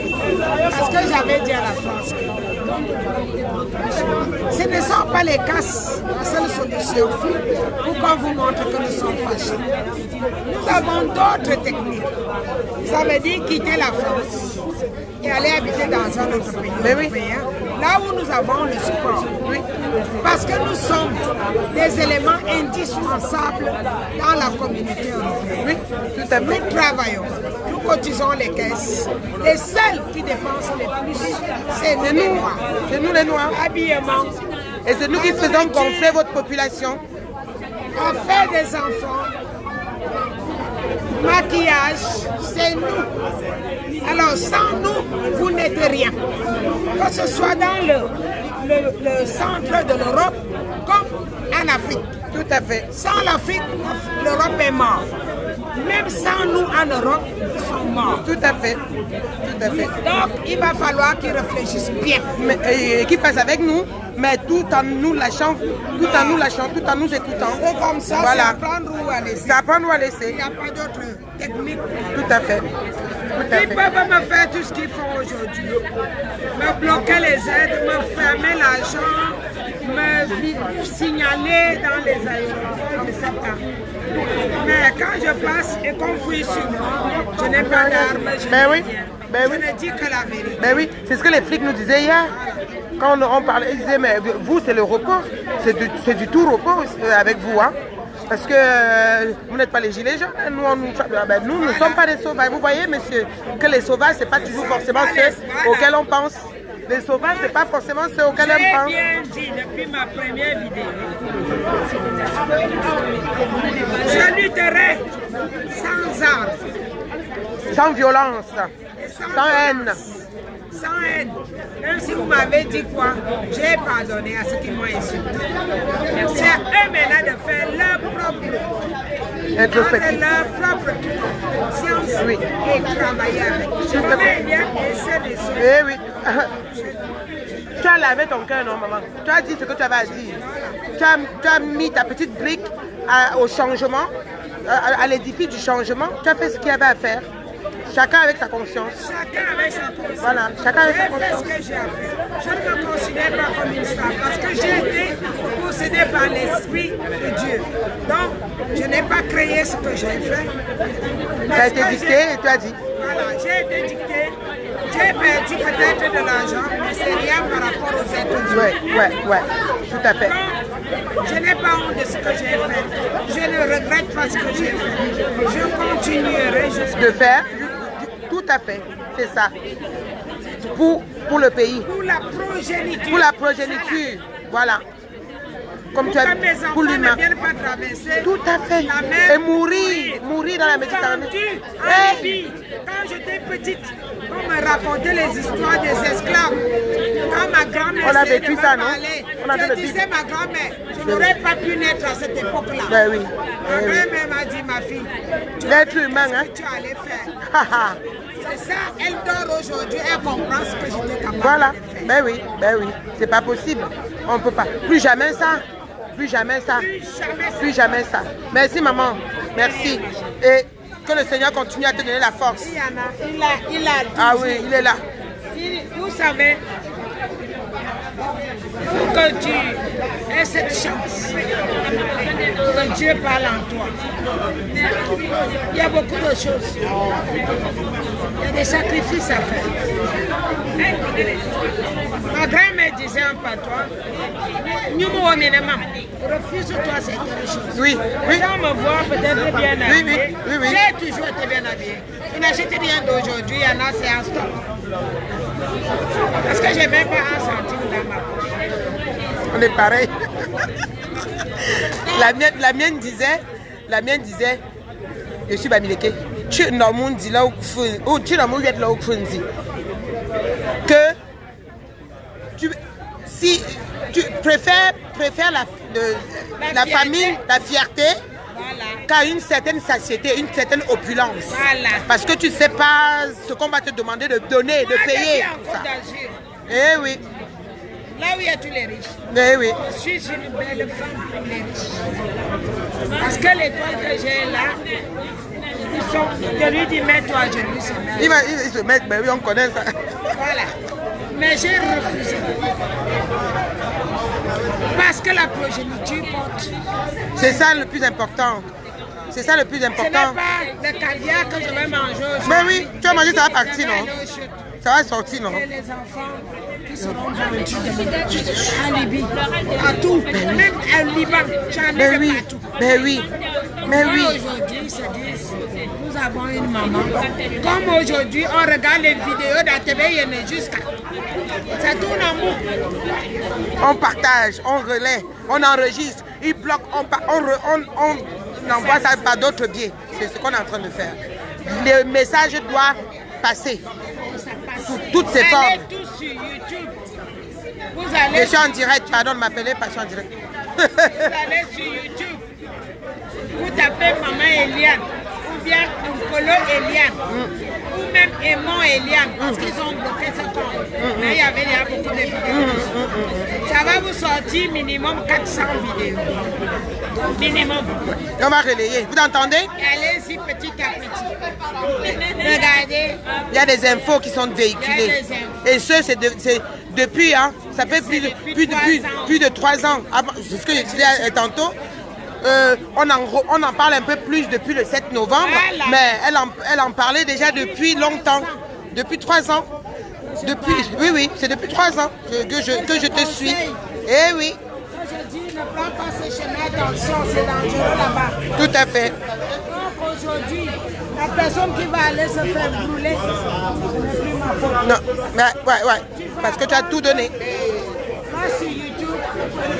Parce que j'avais dit à la France que ce ne sont pas les casses la seule solution pour qu'on vous montre que nous sommes fâchés. Nous avons d'autres techniques. Ça veut dire quitter la France et aller habiter dans un autre pays européen, là où nous avons le sport. Oui. Parce que nous sommes des éléments indispensables dans la communauté européenne. Oui, tout à fait. Nous travaillons, nous cotisons les caisses. Les seuls qui dépensent les plus, c'est nous les Noirs. C'est nous les Noirs. Habillement. Et c'est nous qui faisons gonfler votre population. On fait des enfants. Maquillage, c'est nous. Alors sans nous, vous n'êtes rien. Que ce soit dans le centre de l'Europe comme en Afrique. Tout à fait. Sans l'Afrique, l'Europe est morte. Même sans nous en Europe, ils sont morts. Tout à fait. Tout à fait. Donc, il va falloir qu'ils réfléchissent bien. Qu'ils fassent avec nous, mais tout en nous lâchant, tout en nous écoutant. Et comme ça, voilà. C'est apprendre ou à laisser. C'est apprendre ou à laisser. Il n'y a pas d'autre technique. Tout à fait. Ils peuvent me faire tout ce qu'ils font aujourd'hui. Me bloquer les aides, me fermer l'argent, me signaler dans les aéroports, je ne sais pas. Mais quand je passe et qu'on fouille sur moi, je n'ai pas d'armes, je n'ai rien. Je ne dis que la vérité. Ben oui, c'est ce que les flics nous disaient hier. Quand on parlait, ils disaient, mais vous, c'est le repos. C'est du tout repos avec vous. Hein? Parce que vous n'êtes pas les gilets jaunes. Nous ne sommes pas des sauvages. Vous voyez, monsieur, que les sauvages, ce n'est pas toujours forcément ceux auxquels on pense. Les sauvages, ce n'est pas forcément ceux auxquels on pense. J'ai bien dit depuis ma première vidéo. Je lutterai sans armes. Sans violence. Sans haine. Sans haine. Même si vous m'avez dit quoi, j'ai pardonné à ceux qui m'ont insulté. C'est à eux maintenant de faire leur propre introspectif. Leur propre conscience et travailler avec. Je connais bien et ceux. Eh oui. Tu as lavé ton cœur, non, maman? Tu as dit ce que tu avais à dire. Tu as mis ta petite brique au changement, à l'édifice du changement. Tu as fait ce qu'il y avait à faire. Chacun avec sa conscience. Chacun avec sa conscience. Voilà, chacun avec sa conscience. Je fais ce que j'ai à faire. Je ne me considère pas comme une star parce que j'ai été possédée par l'Esprit de Dieu. Donc, je n'ai pas créé ce que j'ai fait. Tu as été dicté et tu as dit. Voilà, j'ai été dicté. J'ai perdu peut-être de l'argent, mais c'est rien par rapport aux êtres humains. Ouais, tout à fait. Donc, je n'ai pas honte de ce que j'ai fait. Je ne regrette pas ce que j'ai fait. Je continuerai jusqu'à... De faire. Tout à fait, c'est ça. Pour le pays. Pour la progéniture. Pour la progéniture, voilà. Comme tu as dit, pour l'humain. Tout à fait. Et mourir dans la Méditerranée. Quand j'étais petite, on me racontait les histoires des esclaves. Quand ma grand-mère on a vécu ça, non? Je disais ma grand-mère, je n'aurais pas pu naître à cette époque-là. Ben oui. Ma grand-mère m'a dit, ma fille, l'être humain, hein? tu allais faire. C'est ça, elle dort aujourd'hui, elle comprend ce que j'étais capable de faire. Ben oui, c'est pas possible. On ne peut pas. Plus jamais ça. Plus jamais ça. Plus jamais ça. Merci maman. Merci. Et que le Seigneur continue à te donner la force. Il a ah oui, il est là. Vous savez, pour que tu aies cette chance que Dieu parle en toi, il y a beaucoup de choses. Il y a des sacrifices à faire. Ma grand-mère disait en patois, refuse-toi certaines choses. Oui. Les gens me voient peut-être bien habillé. Oui. J'ai toujours été bien habillé. Je n'achète rien d'aujourd'hui, il y en a, c'est en stock. Parce que je n'ai même pas un centime dans ma poche. On est pareil. la mienne disait, je suis Bamileke. Que si tu préfères la famille, la fierté, qu'à une certaine satiété, une certaine opulence. Voilà. Parce que tu ne sais pas ce qu'on va te demander de donner, de payer. Ça. Eh oui. Là où il y a tous les riches. Eh oui. Je suis une belle femme pour les riches. Parce que l'étoile que j'ai là, je lui dis mets-toi à genoux. Il se met, ben oui, on connaît ça. Voilà. Mais j'ai refusé. Parce que la progéniture porte. C'est ça le plus important. C'est ça le plus important. Ce n'est pas le caviar que je vais manger aujourd'hui. Mais oui, tu vas manger, ça va partir, non? Ça va sortir, non? Et les enfants qui seront vendus en Libye, partout, même au Liban, j'en ai partout. Mais oui. Aujourd'hui, ils se disent, nous avons une maman. Comme aujourd'hui, on regarde les vidéos d'ATV jusqu'à... Ça tourne en boucle. On partage, on relaie, on enregistre, ils bloquent, on envoie ça par d'autres biais. C'est ce qu'on est en train de faire. Le message doit passer sous toutes ses formes. Allez tous sur YouTube. Je suis en direct, pardon de m'appeler, pas je suis en direct. Vous allez sur YouTube, vous tapez Maman Eliane, ou bien Nkolo Eliane, ou même Aimon Eliane, parce qu'ils ont bloqué ce compte. Mais il y avait déjà beaucoup de vidéos. Ça va vous sortir minimum 400 vidéos. Minimum. On va relayer. Vous entendez? Allez-y petit à petit. Regardez. Il y a des infos qui sont véhiculées. Et ce, c'est Depuis, hein, ça fait plus de 3 ans. C'est ce que je disais tantôt. On en parle un peu plus depuis le 7 novembre, voilà. Mais elle en parlait déjà depuis longtemps. Depuis 3 ans. Oui, c'est depuis 3 ans que je te suis. Eh oui. Je dis, ne prends pas ce chemin, attention, c'est dangereux là-bas. Tout à fait. Donc aujourd'hui, la personne qui va aller se faire brûler, ce n'est plus ma faute. Non, ouais. Parce que tu as tout donné. Va sur YouTube,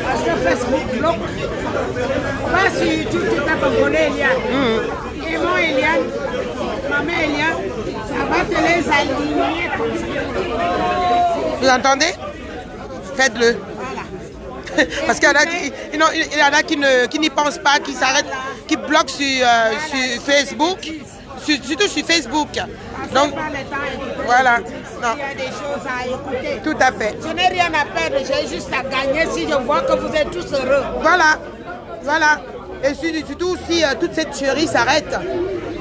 parce que Facebook bloque. Va sur YouTube, tu tapes abonné Eliane. Et moi Eliane, maman Eliane, ça va te les aligner comme ça. Vous entendez? Faites-le. Voilà. Parce qu'il y en a qui n'y pensent pas, qui s'arrêtent, qui bloquent sur Facebook, surtout sur Facebook. Donc, voilà. Non. Il y a des choses à écouter. Tout à fait. Je n'ai rien à perdre, j'ai juste à gagner si je vois que vous êtes tous heureux. Voilà. Et surtout si toute cette tuerie s'arrête.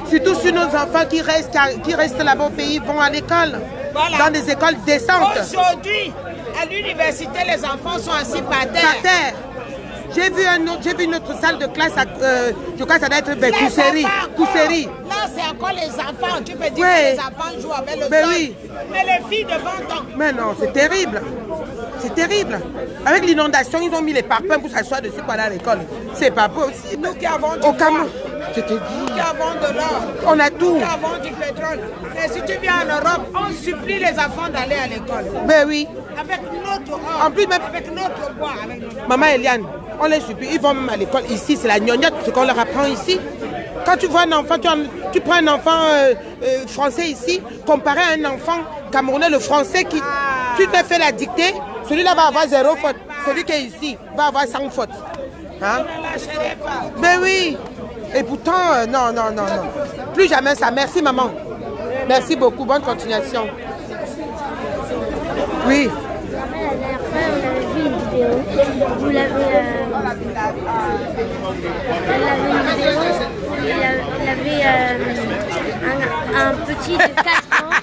Surtout sur nos enfants qui restent là-bas au pays, vont à l'école. Voilà. Dans des écoles décentes. Aujourd'hui, à l'université, les enfants sont assis par terre. J'ai vu une autre salle de classe, je crois que ça doit être vers Kousséry. Là, c'est encore les enfants. Tu peux dire que les enfants jouent avec le sol. Oui. Mais les filles de 20 ans. Mais non, c'est terrible. C'est terrible. Avec l'inondation, ils ont mis les parpaings pour s'asseoir dessus pendant l'école. C'est pas possible. Nous qui avons du Cameroun. Je te dis. Nous qui avons de l'or. On a tout. Nous qui avons du pétrole. Mais si tu viens en Europe, on supplie les enfants d'aller à l'école. Ben oui. Avec notre or. En plus, même avec notre bois. Avec notre... Maman Eliane, on les supplie. Ils vont même à l'école ici. C'est la gnognotte, ce qu'on leur apprend ici. Quand tu vois un enfant, tu prends un enfant français ici, comparé à un enfant camerounais, le français qui... Tu te fais la dictée, celui-là va avoir 0 faute. Celui qui est ici va avoir 100 fautes. Hein? Mais oui. Et pourtant, non. Plus jamais ça. Merci maman. Merci beaucoup. Bonne continuation. Oui. La dernière fois, on avait vu une vidéo. Vous l'avez... Elle avait un petit de 4 ans.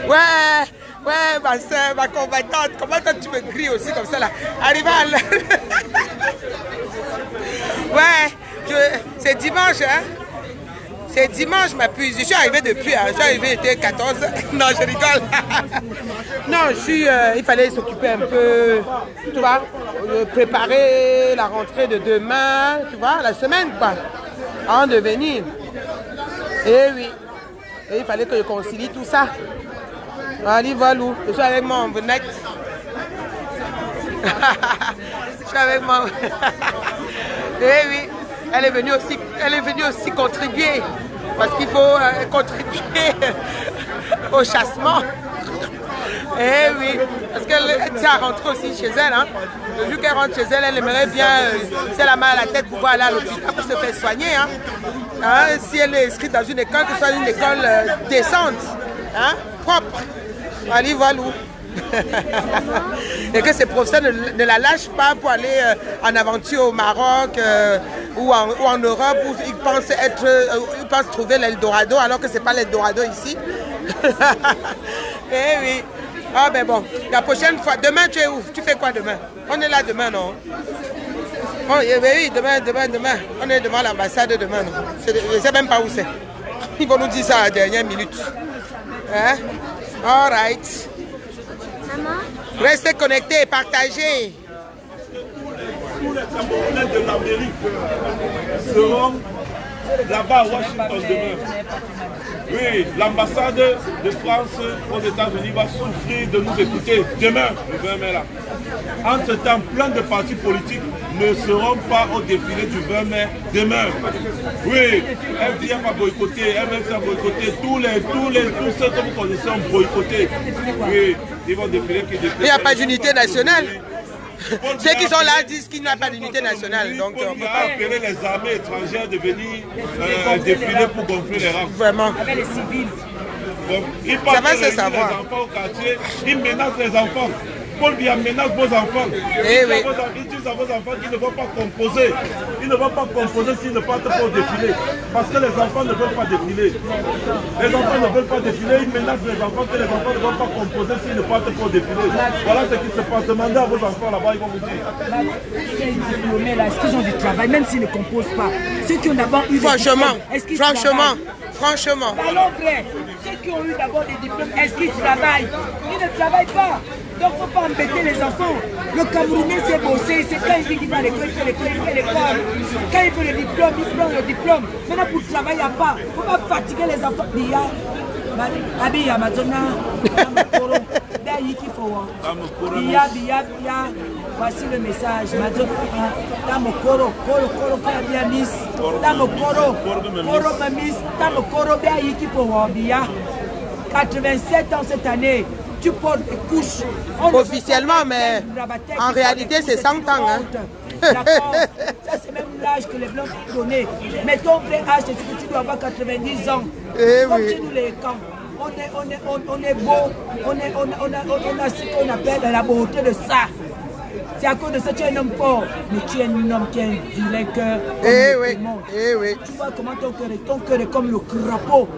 Ouais, ma soeur, ma combattante. Comment toi tu me grilles aussi comme ça là? Arrive à l'heure. Ouais, c'est dimanche, hein? C'est dimanche, ma puce. Je suis arrivée depuis, hein. Je suis arrivée, il était 14. Non, je rigole. Non, il fallait s'occuper un peu, tu vois, préparer la rentrée de demain, tu vois, la semaine, quoi, avant de venir. Et oui, et il fallait que je concilie tout ça. Allez, voilà, je suis avec mon venette. Je suis avec mon... Et oui, elle est venue aussi contribuer. Parce qu'il faut contribuer au chassement. Eh oui, parce qu'elle tient à rentrer aussi chez elle. Hein. Le jour qu'elle rentre chez elle, elle aimerait bien, si elle a mal à la tête, pouvoir aller à l'hôpital pour se faire soigner. Hein. Hein, si elle est inscrite dans une école, que ce soit une école décente, hein, propre. Allez, voilà. Et que ces professeurs ne la lâchent pas pour aller en aventure au Maroc ou en Europe où ils pensent trouver l'Eldorado alors que ce n'est pas l'Eldorado ici. Eh oui. Ah ben bon, la prochaine fois, demain tu es où? Tu fais quoi demain? On est là demain, non? Oh, oui, demain. On est devant l'ambassade demain, non? Je ne sais même pas où c'est. Ils vont nous dire ça à la dernière minute. Hein? All right. Maman? Restez connectés et partagez. Tous les Camerounais de l'Amérique seront là-bas à Washington demain. Oui, l'ambassade de France aux États-Unis va souffrir de nous écouter demain, le 20 mai là. Entre-temps, plein de partis politiques ne seront pas au défilé du 20 mai demain. Oui, FDF a boycotté, MFC a boycotté, tous ceux que vous connaissez ont boycotté. Oui, ils vont défiler. Il n'y a pas d'unité nationale. Ceux qui sont là disent qu'il n'y a pas d'unité nationale. Donc, on peut pas appeler les armées étrangères de venir défiler pour gonfler les rangs. Vraiment. Avec les civils. Donc, ils partent les enfants au quartier, ils menacent les enfants. Paul Biya menace vos enfants. Il dit à vos enfants qu'ils ne vont pas composer. Ils ne vont pas composer s'ils ne partent pas au défilé. Parce que les enfants ne veulent pas défiler. Les enfants ne veulent pas défiler. Ils menacent les enfants que les enfants ne vont pas composer s'ils ne partent pas au défilé. Voilà ce qui se passe. Demandez à vos enfants là-bas, ils vont vous dire. Ces diplômés là, est-ce qu'ils ont du travail, même s'ils ne composent pas? Ceux qui ont d'abord eu franchement, est-ce qu'ils franchement. Parlons vrai. Ceux qui ont eu d'abord des diplômes, est-ce qu'ils travaillent? Ils ne travaillent pas. Donc il ne faut pas embêter les enfants. Le Camerounais s'est bossé, c'est quand il dit qu'il va à l'école, il fait l'école, il fait l'école. Quand il veut le diplôme, il prend le diplôme. Maintenant pour travailler, il n'y a pas. Il ne faut pas fatiguer les enfants. Biya, Madonna, Biya, voici le message. Tamokoro, Koro, Biya Miss, Tamokoro, Koro Miss, Tamokoro, Biya, 87 ans cette année. Tu portes des couches. Officiellement, mais en réalité, c'est 100 ans. Hein. D'accord. Ça, c'est même l'âge que les Blancs ont donné. Mais ton vrai âge, c'est que tu dois avoir 90 ans. Comme chez nous, les camps. On est beau. On a ce qu'on appelle la beauté de ça. C'est à cause de ça que tu es un homme fort. Mais tu es un homme qui a un vilain cœur. Tu vois comment ton cœur est comme le crapaud.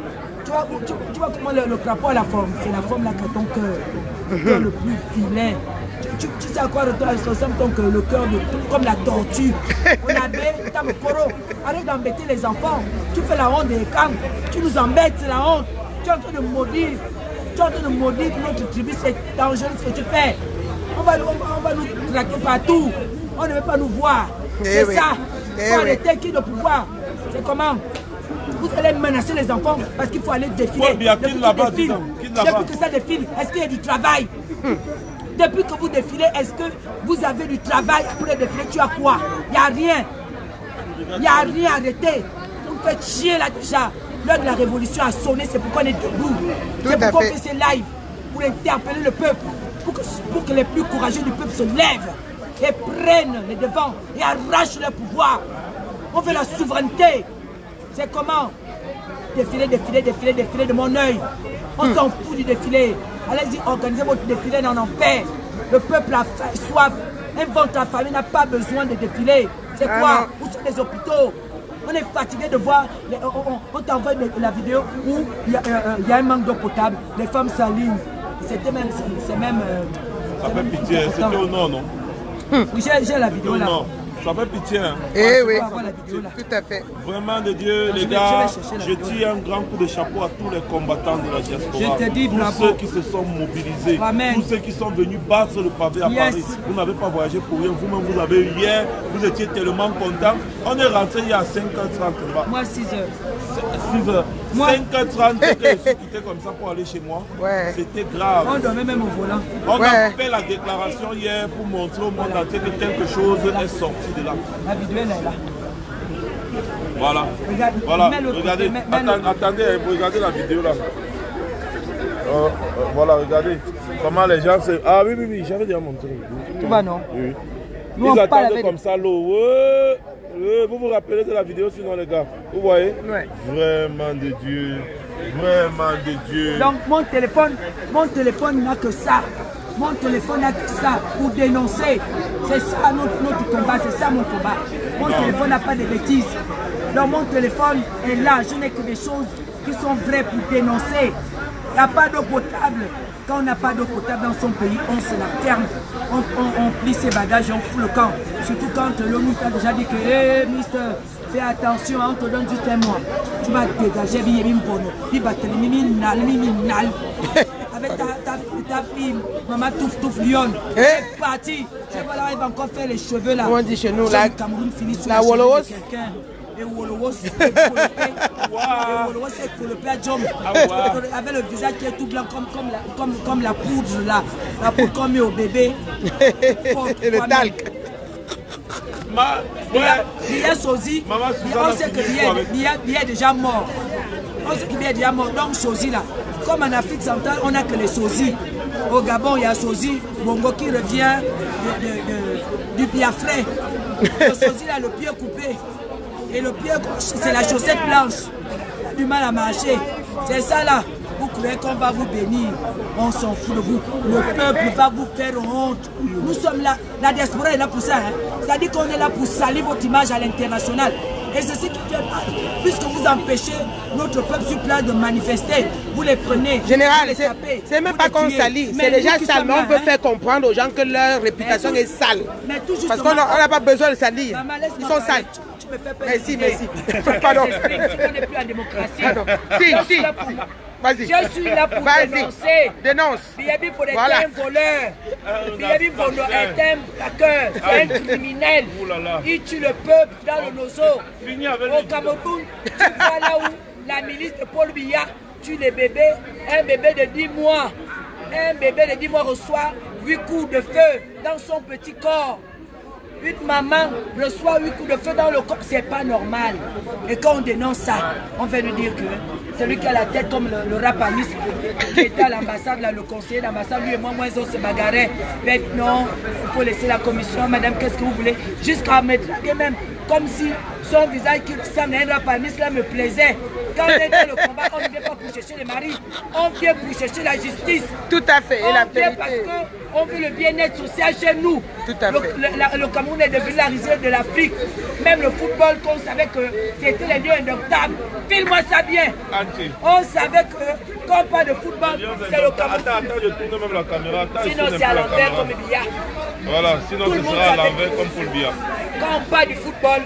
Tu vois comment le crapaud a la forme. C'est la forme là que ton cœur le plus vilain. Tu sais à quoi ressemble ton cœur, le cœur comme la tortue. On avait Tamokoro. Arrête d'embêter les enfants. Tu fais la honte des camps. Tu nous embêtes, c'est la honte. Tu es en train de maudire. Tu es en train de maudire notre tribu. C'est dangereux ce que tu fais. On va nous traquer partout. On ne veut pas nous voir. C'est ça. Il faut arrêter qui de pouvoir. C'est comment? Vous allez menacer les enfants parce qu'il faut aller défiler. Depuis que ça défile, est-ce qu'il y a du travail? Depuis que vous défilez, est-ce que vous avez du travail pour le défilé? Tu as quoi? Il n'y a rien. Il n'y a rien, arrêtez. Vous me faites chier là déjà. L'heure de la révolution a sonné, c'est pourquoi on est debout. C'est pourquoi on fait ces lives, pour interpeller le peuple, pour que les plus courageux du peuple se lèvent et prennent les devants et arrachent leur pouvoir. On veut la souveraineté. C'est comment? Défiler de mon œil. On s'en fout du défilé. Allez-y, organisez votre défilé, on en fait. Le peuple a soif. Un ventre à famille n'a pas besoin de défiler. C'est quoi? Où sont les hôpitaux? On est fatigué de voir. On t'envoie la vidéo où il y a un manque d'eau potable. Les femmes s'alignent. C'est même. Ça fait pitié, c'était au nord, non? Oui, j'ai la vidéo là. Ça fait pitié. Hein. Oui, tout à fait. Vraiment de Dieu, les gars, je tire un grand coup de chapeau à tous les combattants de la diaspora. Je te dis bravo. Tous ceux qui se sont mobilisés, tous ceux qui sont venus battre le pavé à Paris. Vous n'avez pas voyagé pour rien. Vous-même, vous avez eu hier, vous étiez tellement contents. On est rentré il y a 5h30. Moi, 6h. 6h. 5h30, je suis quitté comme ça pour aller chez moi. C'était grave. On dormait même au volant. On a fait la déclaration hier pour montrer au monde entier que quelque chose est sorti de là. La vidéo elle est là. Voilà. Voilà. Regardez. Attendez, regardez la vidéo là. Voilà, regardez. Comment les gens se... Ah oui, j'avais déjà montré. Tout va non? Oui. Ils attendent comme ça l'eau. Vous vous rappelez de la vidéo sinon les gars? Vous voyez? Vraiment de Dieu. Vraiment de Dieu. Donc mon téléphone n'a que ça. Mon téléphone n'a que ça pour dénoncer. C'est ça notre combat, c'est ça mon combat. Mon téléphone n'a pas de bêtises. Donc mon téléphone est là. Je n'ai que des choses qui sont vraies pour dénoncer. Il n'y a pas d'eau potable. Quand on n'a pas d'eau potable dans son pays, on se la ferme. On plie ses bagages et on fout le camp. Surtout quand l'ONU t'a déjà dit que, hey, mister, fais attention, on te donne juste un mois. Tu vas dégager, avec ta fille, maman touffe Lyon. C'est parti. Voilà, elle va encore faire les cheveux là. On dit chez nous, là, la Wolowos. Et Wolowos s'est colopé à Djom. Avec le visage qui est tout blanc comme la poudre là. La poudre qu'on met au bébé. Et le talc. Biya Sozi, on sait que Biya est déjà mort. On sait que Biya est déjà mort. Donc Sozi là, comme en Afrique centrale, on n'a que les Sozi. Au Gabon, il y a Sozi, Bongo qui revient du Biafrais. Le Sozi là, le pied coupé. Et le pied gauche, c'est la chaussette blanche. Il a du mal à marcher. C'est ça là. Vous croyez qu'on va vous bénir. On s'en fout de vous. Le peuple va vous faire honte. Nous sommes là. La diaspora est là pour ça. Hein. C'est-à-dire qu'on est là pour salir votre image à l'international. Et c'est ce qui fait mal. Puisque vous empêchez notre peuple sur place de manifester, vous les prenez. Général, c'est même pas qu'on salit. C'est déjà sale. Mais on peut faire comprendre aux gens que leur réputation est sale. Parce qu'on n'a pas besoin de salir. Ils sont sales. Merci. Pardon. On n'est plus en démocratie. Si. Vas-y. Je suis là pour dénoncer. Dénonce. Biyabi pour être un voleur. Biyabi pour être un hacker. C'est un criminel. Il tue le peuple dans le nozo. Au Cameroun, tu vois là où la milice de Paul Biya tue les bébés. Un bébé de 10 mois. Un bébé de 10 mois reçoit 8 coups de feu dans son petit corps. Une maman reçoit 8 coups de feu dans le corps, c'est pas normal. Et quand on dénonce ça, on va nous dire que celui qui a la tête comme le rapanis qui était à l'ambassade, le conseiller d'ambassade, lui et moi, ils se bagarraient. Mais non, il faut laisser la commission, madame, qu'est-ce que vous voulez? Jusqu'à me draguer même, comme si son visage qui ressemble à un rapanis là me plaisait. Quand on est dans le combat, on ne vient pas pour chercher les maris, on vient pour chercher la justice. Tout à fait, et la vérité. Parce qu'on veut le bien-être social chez nous. Tout à fait. Le Cameroun est devenu la risée de l'Afrique. Même le football, qu'on savait que c'était les lieux indoctables. File-moi ça bien. On savait que quand on parle de football, c'est le Cameroun. Attends, je tourne même la caméra. Sinon, c'est à l'envers comme Biya. Voilà, sinon ce sera à l'envers comme Paul Biya. Quand on parle du football,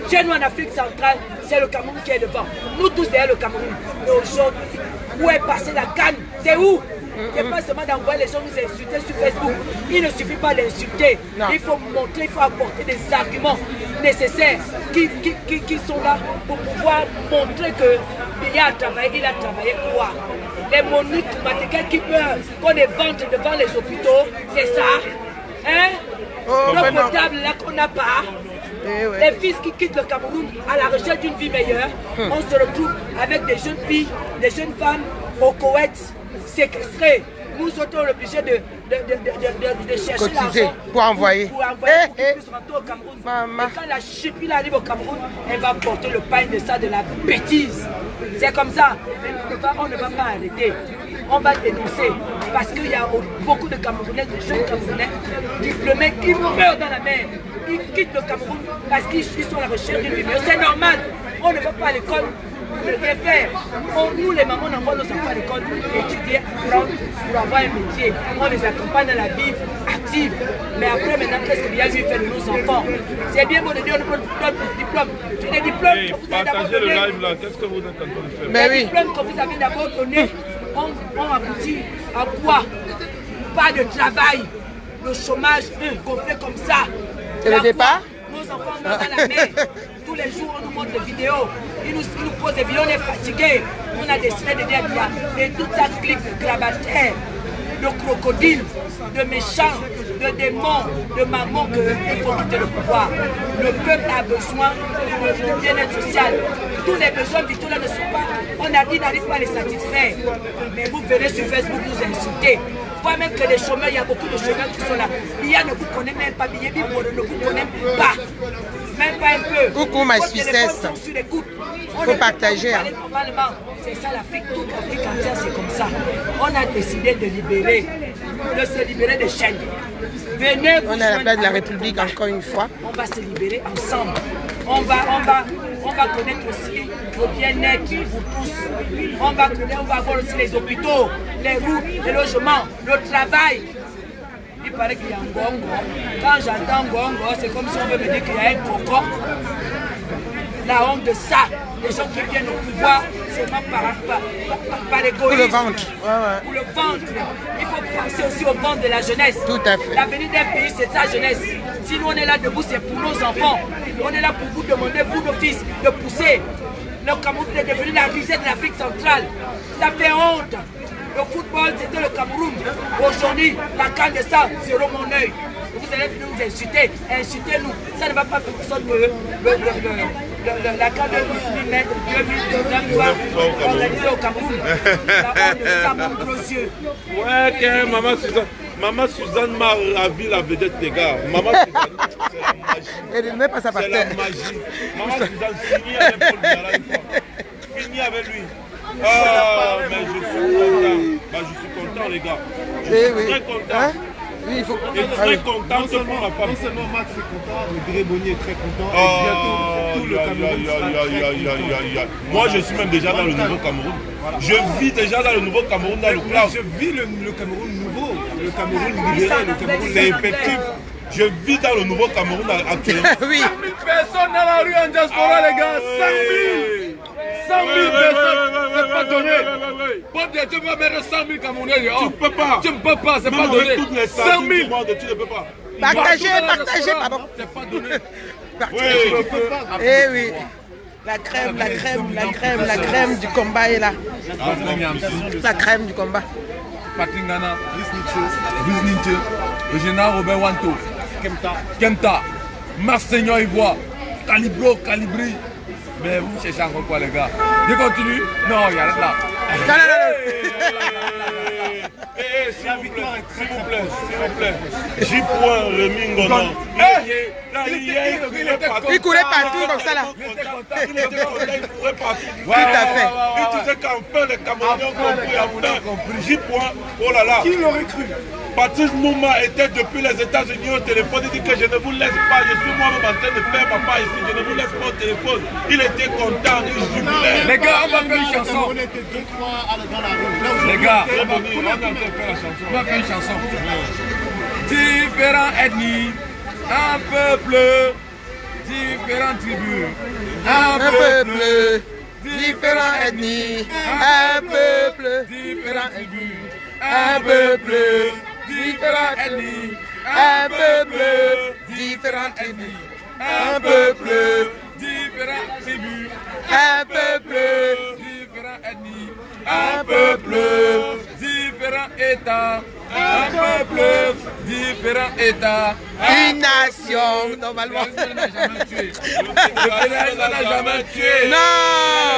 chez nous en Afrique centrale, c'est le Cameroun qui est devant. Nous tous derrière le Cameroun. Mais aujourd'hui, où est passée la canne? C'est où? Il n'est pas seulement d'envoyer les gens nous insulter sur Facebook. Il ne suffit pas d'insulter. Il faut montrer, il faut apporter des arguments nécessaires qui sont là pour pouvoir montrer qu'il a travaillé. Il a travaillé quoi? Les moniques matériels qui peuvent qu'on les vende devant les hôpitaux, c'est ça? Hein? L'eau potable là qu'on n'a pas. Les fils qui quittent le Cameroun à la recherche d'une vie meilleure, on se retrouve avec des jeunes filles, des jeunes femmes au Koweït séquestrées. Nous autres, on est obligés de chercher l'argent pour envoyer. Pour qu'ils puissent rentrer au Cameroun. Et quand la chipie arrive au Cameroun, elle va porter le pain de ça, de la bêtise. C'est comme ça. On ne va pas arrêter. On va dénoncer. Parce qu'il y a beaucoup de Camerounais, de jeunes Camerounais diplômés qui meurent dans la mer. Ils quittent le Cameroun parce qu'ils sont à la recherche d'une vie. C'est normal. On ne va pas à l'école pour rien faire. Nous, les mamans, on envoie nos enfants à l'école étudier, apprendre pour avoir un métier. On les accompagne dans la vie active. Mais après, maintenant, qu'est-ce qu'il y a lui fait de nos enfants? C'est bien beau de dire notre diplôme. Tous les diplômes que vous avez d'abord Partagez le donnés. live là, qu'est-ce que vous êtes en train de faire? Mais Les diplômes que vous avez d'abord donnés ont abouti à quoi? Pas de travail. Le chômage, qu'on fait comme ça. C'est le départ? Nos enfants meurent dans la mer. Tous les jours, on nous montre des vidéos. Ils nous posent des vidéos, on est fatigués. On a décidé de dire et tout ça clique de grabataires, de crocodiles, de méchants, de démons, de mamans qu'il faut quitter le pouvoir. Le peuple a besoin de bien-être social. Tous les besoins vitaux là ne sont pas. On a dit n'arrive pas à les satisfaire. Mais vous venez sur Facebook nous insulter. Voire même que les chômeurs, il y a beaucoup de chômeurs qui sont là. Bia ne vous connaît même pas, Bia ne vous connaît pas. Même pas un peu. Coucou ma Suissesse. Faut partager. C'est ça l'Afrique, toute l'Afrique entière, c'est comme ça. On a décidé de se libérer des chaînes. Venez vous on est à la place de la République encore une fois. On va se libérer ensemble. On va connaître aussi le bien-être pour tous. On va avoir aussi les hôpitaux, les routes, les logements, le travail. Il paraît qu'il y a un gongo. Quand j'entends gongo, c'est comme si on veut me dire qu'il y a un coco. La honte de ça, les gens qui viennent au pouvoir, c'est pas par égoïsme. Pour le ventre. Pour le ventre. Il faut penser aussi au ventre de la jeunesse. Tout à fait. L'avenir d'un pays, c'est sa jeunesse. Si nous on est là debout, c'est pour nos enfants. On est là pour vous demander, vous nos fils, de pousser. Le Cameroun est devenu la risée de l'Afrique centrale. Ça fait honte. Le football, c'était le Cameroun. Aujourd'hui, la canne de ça, c'est mon œil. Vous allez nous insulter, insultez-nous. Ça ne va pas faire sorte que la canne de 2019 va organiser au Cameroun. La honte de ça, mon gros yeux. Ouais, Maman Suzanne m'a ravi la vedette des gars. Maman Suzanne, c'est la magie. Elle ne met pas sa C'est la magie. Maman Suzanne, finis avec Paul Biya là une fois. Finis avec lui. Ah, mais je suis content. Bah, je suis content, les gars. Je suis très content. Hein? Oui, il faut... Et très content pour ma femme. Non seulement Max est content, mais Gréboni est très content. Et bientôt, tout le Cameroun sera très content. Moi, je suis même déjà dans le nouveau Cameroun. Je vis déjà dans le nouveau Cameroun, dans le cloud. Je vis le Cameroun nouveau, le Cameroun libéré, le Cameroun C'est effectif. Je vis dans le nouveau Cameroun actuellement. Oui. 100 000 personnes dans la rue en diaspora, les gars. 100 000 personnes, c'est pas donné. Tu peux mettre 100 000 Camerounais dehors. Tu ne peux pas. Tu ne peux pas, c'est pas donné. 100 000. Tu ne peux pas. Partagez, pardon. C'est pas donné. Eh oui. La crème du combat est là. La crème du combat. Patrick Nana, Brice Nietzsche, le général Robert Wanto, Kemta, Marseillon Ivoire, Calibri. Mais vous cherchez encore quoi, les gars? Je continue? Non, il y a là. S'il vous plaît. J-Point, Rémi Ngonan. Il courait partout comme ça là. Il courait partout. Tout à fait. Et tu sais qu'enfin les Camerounais ont compris. J-Point, oh là là. Qui l'aurait cru? Patrice Mouma était depuis les États-Unis au téléphone. Il dit que je ne vous laisse pas. Je suis moi-même en train de faire papa ici. Je ne vous laisse pas au téléphone. Il était content, il jubilait. Les gars, on va faire une chanson. On était 2-3 dans la rue. Les gars, on va faire la chanson. On va faire une chanson. Différentes ethnies, un peuple, différentes tribus, Un peuple, différentes ethnies, un peuple, différentes tribus, un peuple, différentes ethnies, un peuple, différentes tribus, un peuple, différentes tribus, un peuple, différentes ethnies, un peuple, différents États, un peuple, différents États. une nation, normalement. Le n'a jamais tué. Le PNL n'a jamais tué. Non.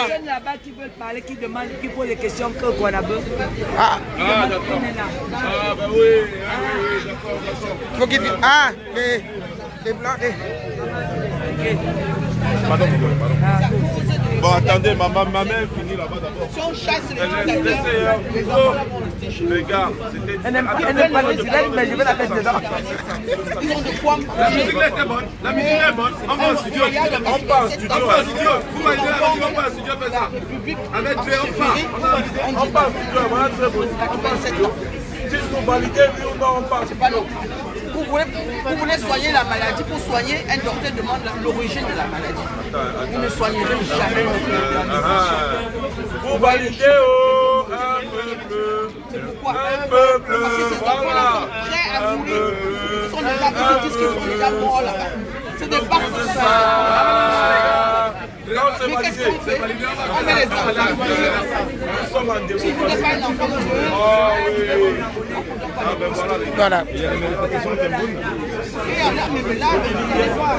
Les jeunes là-bas qui veulent parler, qui demandent, qui posent des questions que quoi là-bas. Ah, D'accord. Ah, bah oui, d'accord. faut qu'il dise. Ah, les blancs. Pardon. Bon, attendez, ma mère finit là-bas d'abord. Si on chasse les dictateurs, les enfants là vont rester chez eux. Les gars, c'était... Elle n'aime pas les silènes, mais je vais la mettre dedans. Ils ont de quoi La manger. musique était bonne. La musique est bonne. On va en studio. On part en studio. On va en studio. Vous voyez, on va en studio faire ça. Avec Dieu, on part. On part en studio, voilà, très beau. On part en studio. Si vous validez, oui ou non, on part. C'est pas long. Vous voulez soigner la maladie, pour soigner, un docteur demande l'origine de la maladie. Vous ne soignerez jamais. Vous validez, oh, un peuple. Pourquoi? Un peuple. Parce que ces enfants-là sont prêts à mourir. Ils sont déjà, ils disent qu'ils sont déjà morts là-bas. C'est des partisans. Mais qu'est-ce qu'on fait? On met les enfants. Si vous n'avez pas un enfant, vous voulez. Ah oui. Ah ben voilà. Voilà. Il y a des manifestations au Cameroun. Mais là, vous allez voir.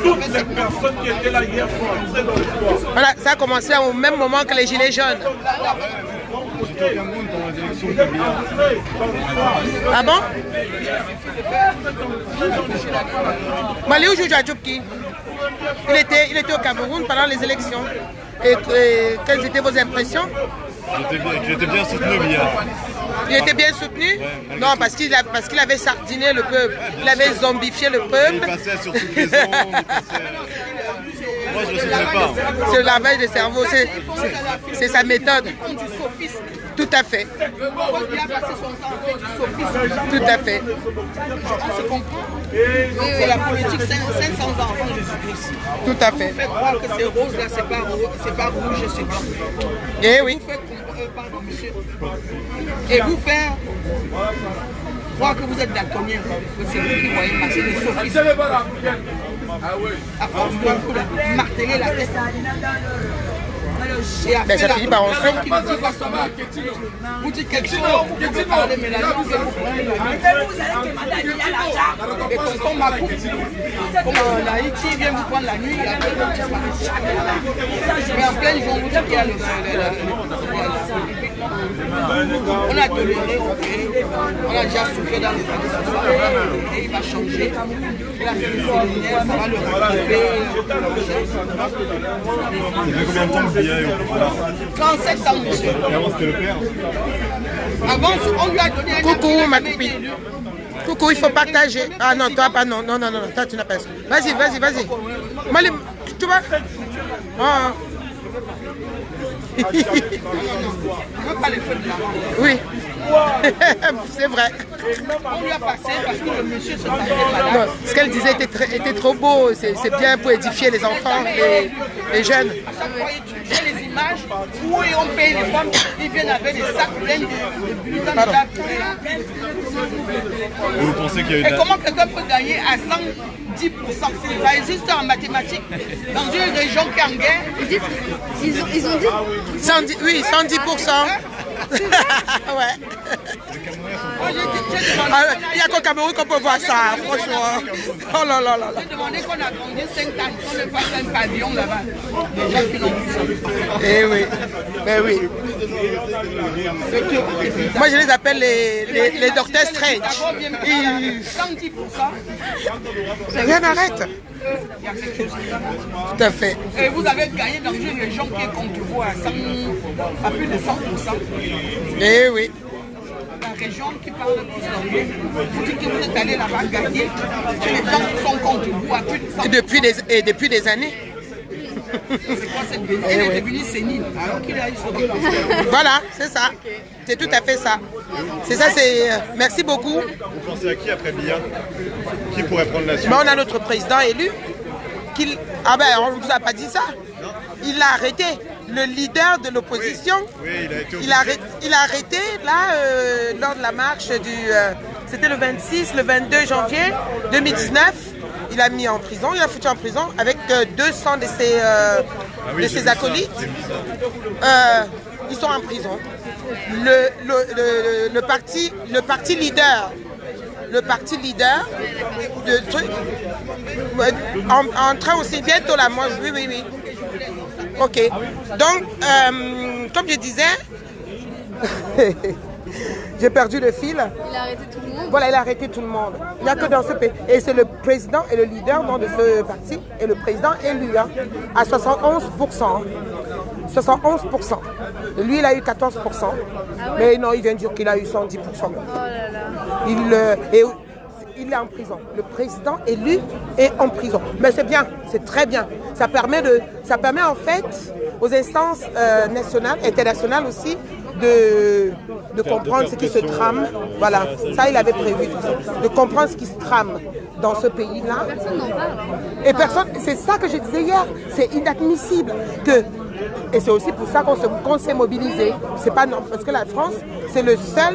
Toutes les personnes qui étaient là hier sont entrées dans l'espoir. Voilà, ça a commencé au même moment que les Gilets jaunes. J'étais au Cameroun pendant les élections camerounaises. Ah bon? Maliou Joujadjoubki, il était au Cameroun pendant les élections. Et quelles étaient vos impressions? J'étais bien soutenu hier. Il était bien soutenu? Non, parce qu'il avait sardiné le peuple. Il avait zombifié le peuple. Il passait sur toutes les ondes. Moi, je ne le souviens pas. C'est le lavage de cerveau, c'est sa méthode. Ils font du sophisme. Tout à fait. Il a passé son temps à faire du sophisme. Tout à fait. On se comprend. C'est la politique 500 ans avant Jésus-Christ. Tout à fait. Vous faites croire que c'est rose là, c'est pas rouge, c'est blanc. Eh oui. Vous faites pardon, monsieur. Et vous faire croire que vous êtes daltonien, que c'est vous qui voyez marcher les sophistes. À force de marteler la tête. Et après, ça finit par rentrer. Vous dites quelque chose, vous parlez, mais la langue, vous prenez le et tonton Makou, comme en Haïti, il vient vous prendre la nuit, et après vous disparaissez. Mais en pleine journée, vous dites qu'il y a le On a toléré, ok. On a déjà souffert dans les années 60 et il va changer. Il a fait le séminaire, ça va le rattraper. Il fait combien de temps que Biya est au pouvoir? 37 ans, monsieur. Et avant, c'était le père. Avant, on lui a donné un Coucou, ma copine. Coucou, il faut partager. Ah non, toi pas, non, non, non, non, toi tu n'as pas ça. Vas-y, vas-y, vas-y. Mali, tu vas. Ah. Je ne veux pas les feux de la main. Oui, c'est vrai. On lui a passé parce que le monsieur se sentait Non, malade. ce qu'elle disait était trop beau. C'est bien pour édifier les enfants, les jeunes. À chaque fois, j'ai les images où on paye les femmes, ils viennent avec des sacs pleins de bulletins déjà prêts. Et vous pensez qu'il y a eu Et comment quelqu'un peut gagner à 110%? Ça existe en mathématiques. Dans une région qui est en guerre, Ils ont dit 110, oui, 110%. Ouais. Ah, il n'y a qu'au Cameroun qu'on peut voir ça, franchement. Oh là là là là. j'ai demandé qu'on a grandi 5 ans, qu'on ne fasse un pavillon là-bas. Les gens qui l'ont vu ça. Eh oui, ben oui. Moi je les appelle les docteurs Strange. Ils... 110%. Rien n'arrête. Il y a quelque chose qui va. Tout à fait. Et vous avez gagné dans une région qui est contre vous à plus de 100%. Eh oui. La région qui parle plus d'anglais, vous dites que vous êtes allé là-bas gagner, que les gens qui sont contre vous à plus de 100%. Et depuis des années. C'est quoi cette bêtise? Elle est devenue sénile alors qu'il a eu son Voilà, c'est ça. C'est tout à fait ça. C'est ça, c'est... Merci beaucoup. Vous pensez à qui après Biya? Qui pourrait prendre la suite? Mais on a notre président élu. Ah ben, on ne vous a pas dit ça. Il l'a arrêté. Le leader de l'opposition, Oui, il a été il a arrêté là lors de la marche du... C'était le 26, le 22 janvier 2019. Il a mis en prison, il a foutu en prison avec 200 de ses acolytes. Ils sont en prison. Le parti leader de truc en train aussi bientôt là, moi, oui. Ok. Donc, comme je disais, j'ai perdu le fil. Il a arrêté tout le monde. Voilà, il a arrêté tout le monde. Il n'y a que dans ce pays. Et c'est le président et le leader de ce parti. Et le président élu à 71%. 71%. Lui, il a eu 14%. Mais non, il vient de dire qu'il a eu 110%. Oh là là. Il est en prison. Le président élu est en prison. Mais c'est bien, c'est très bien. Ça permet en fait aux instances nationales, internationales aussi, de comprendre ce qui se trame. Voilà, ça il avait prévu tout ça. De comprendre ce qui se trame dans ce pays-là. Personne n'en parle. Et personne, c'est ça que je disais hier, c'est inadmissible que... Et c'est aussi pour ça qu'on s'est mobilisé. C'est pas normal, parce que la France, c'est le seul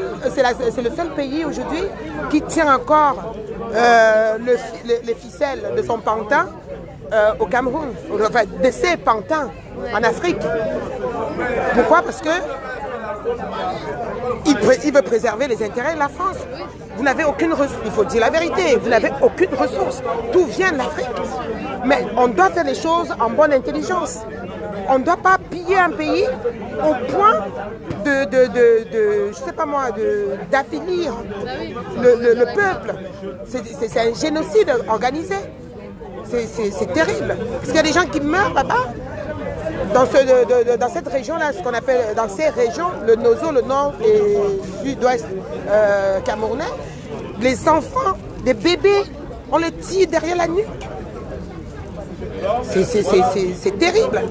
pays aujourd'hui qui tient encore les ficelles de son pantin au Cameroun, enfin de ses pantins en Afrique. Pourquoi? Parce que il veut préserver les intérêts de la France. Vous n'avez aucune ressource, il faut dire la vérité, vous n'avez aucune ressource. Tout vient de l'Afrique. Mais on doit faire les choses en bonne intelligence. On ne doit pas piller un pays au point je sais pas moi, d'affaiblir le peuple. C'est un génocide organisé. C'est terrible. Parce qu'il y a des gens qui meurent là-bas. Dans cette région-là, ce qu'on appelle, dans ces régions, le Nozo, le nord et sud-ouest camerounais, les enfants, des bébés, on les tire derrière la nuque. C'est terrible.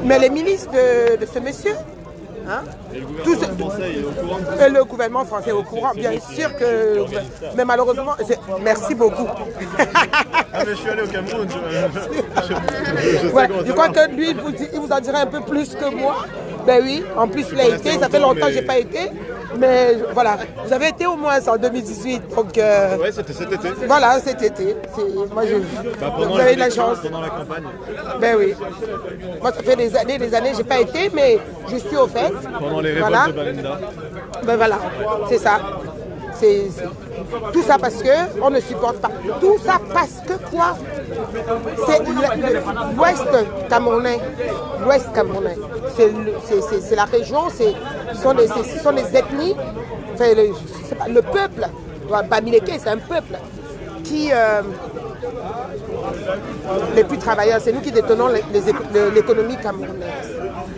Mais les milices de ce monsieur, hein, et le gouvernement français est au courant, bien sûr que... Mais malheureusement, merci beaucoup. Ah mais je suis allé au Cameroun. Je crois que lui, il vous en dirait un peu plus que moi. Ben oui, en plus il a été, ça fait longtemps que je n'ai pas été. Mais voilà, vous avez été au moins en 2018. Donc, oui, c'était cet été. Voilà, cet été. Moi, vous avez de la chance. Pendant la campagne. Ben oui. Moi, ça fait des années, je n'ai pas été, mais je suis au fait. Pendant les révoltes de Balenda. Ben voilà, c'est ça. Tout ça parce qu'on ne supporte pas. Tout ça parce que quoi? C'est l'Ouest camerounais. L'Ouest camerounais. C'est la région, ce sont les ethnies, enfin, le peuple. Bamileke, c'est un peuple qui... les plus travailleurs, c'est nous qui détenons l'économie camerounaise.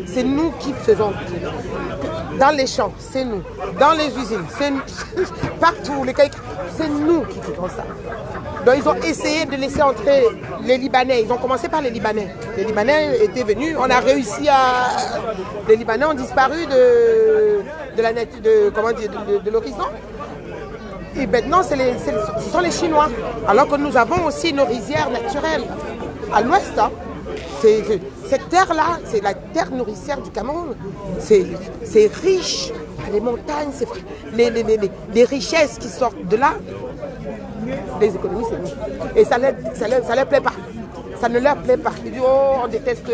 C'est nous qui faisons dans les champs, c'est nous. Dans les usines, c'est nous. Partout, c'est nous qui faisons ça. Donc ils ont essayé de laisser entrer les Libanais. Ils ont commencé par les Libanais. Les Libanais étaient venus, on a réussi à... Les Libanais ont disparu de l'horizon. Et maintenant, ce sont les Chinois. Alors que nous avons aussi nos rizières naturelles. À l'ouest, hein, cette terre-là, c'est la terre nourricière du Cameroun. C'est riche. Les montagnes, les richesses qui sortent de là, les économies, c'est nous. Et ça ne leur plaît pas. Ça ne leur plaît pas. Ils disent, oh, on déteste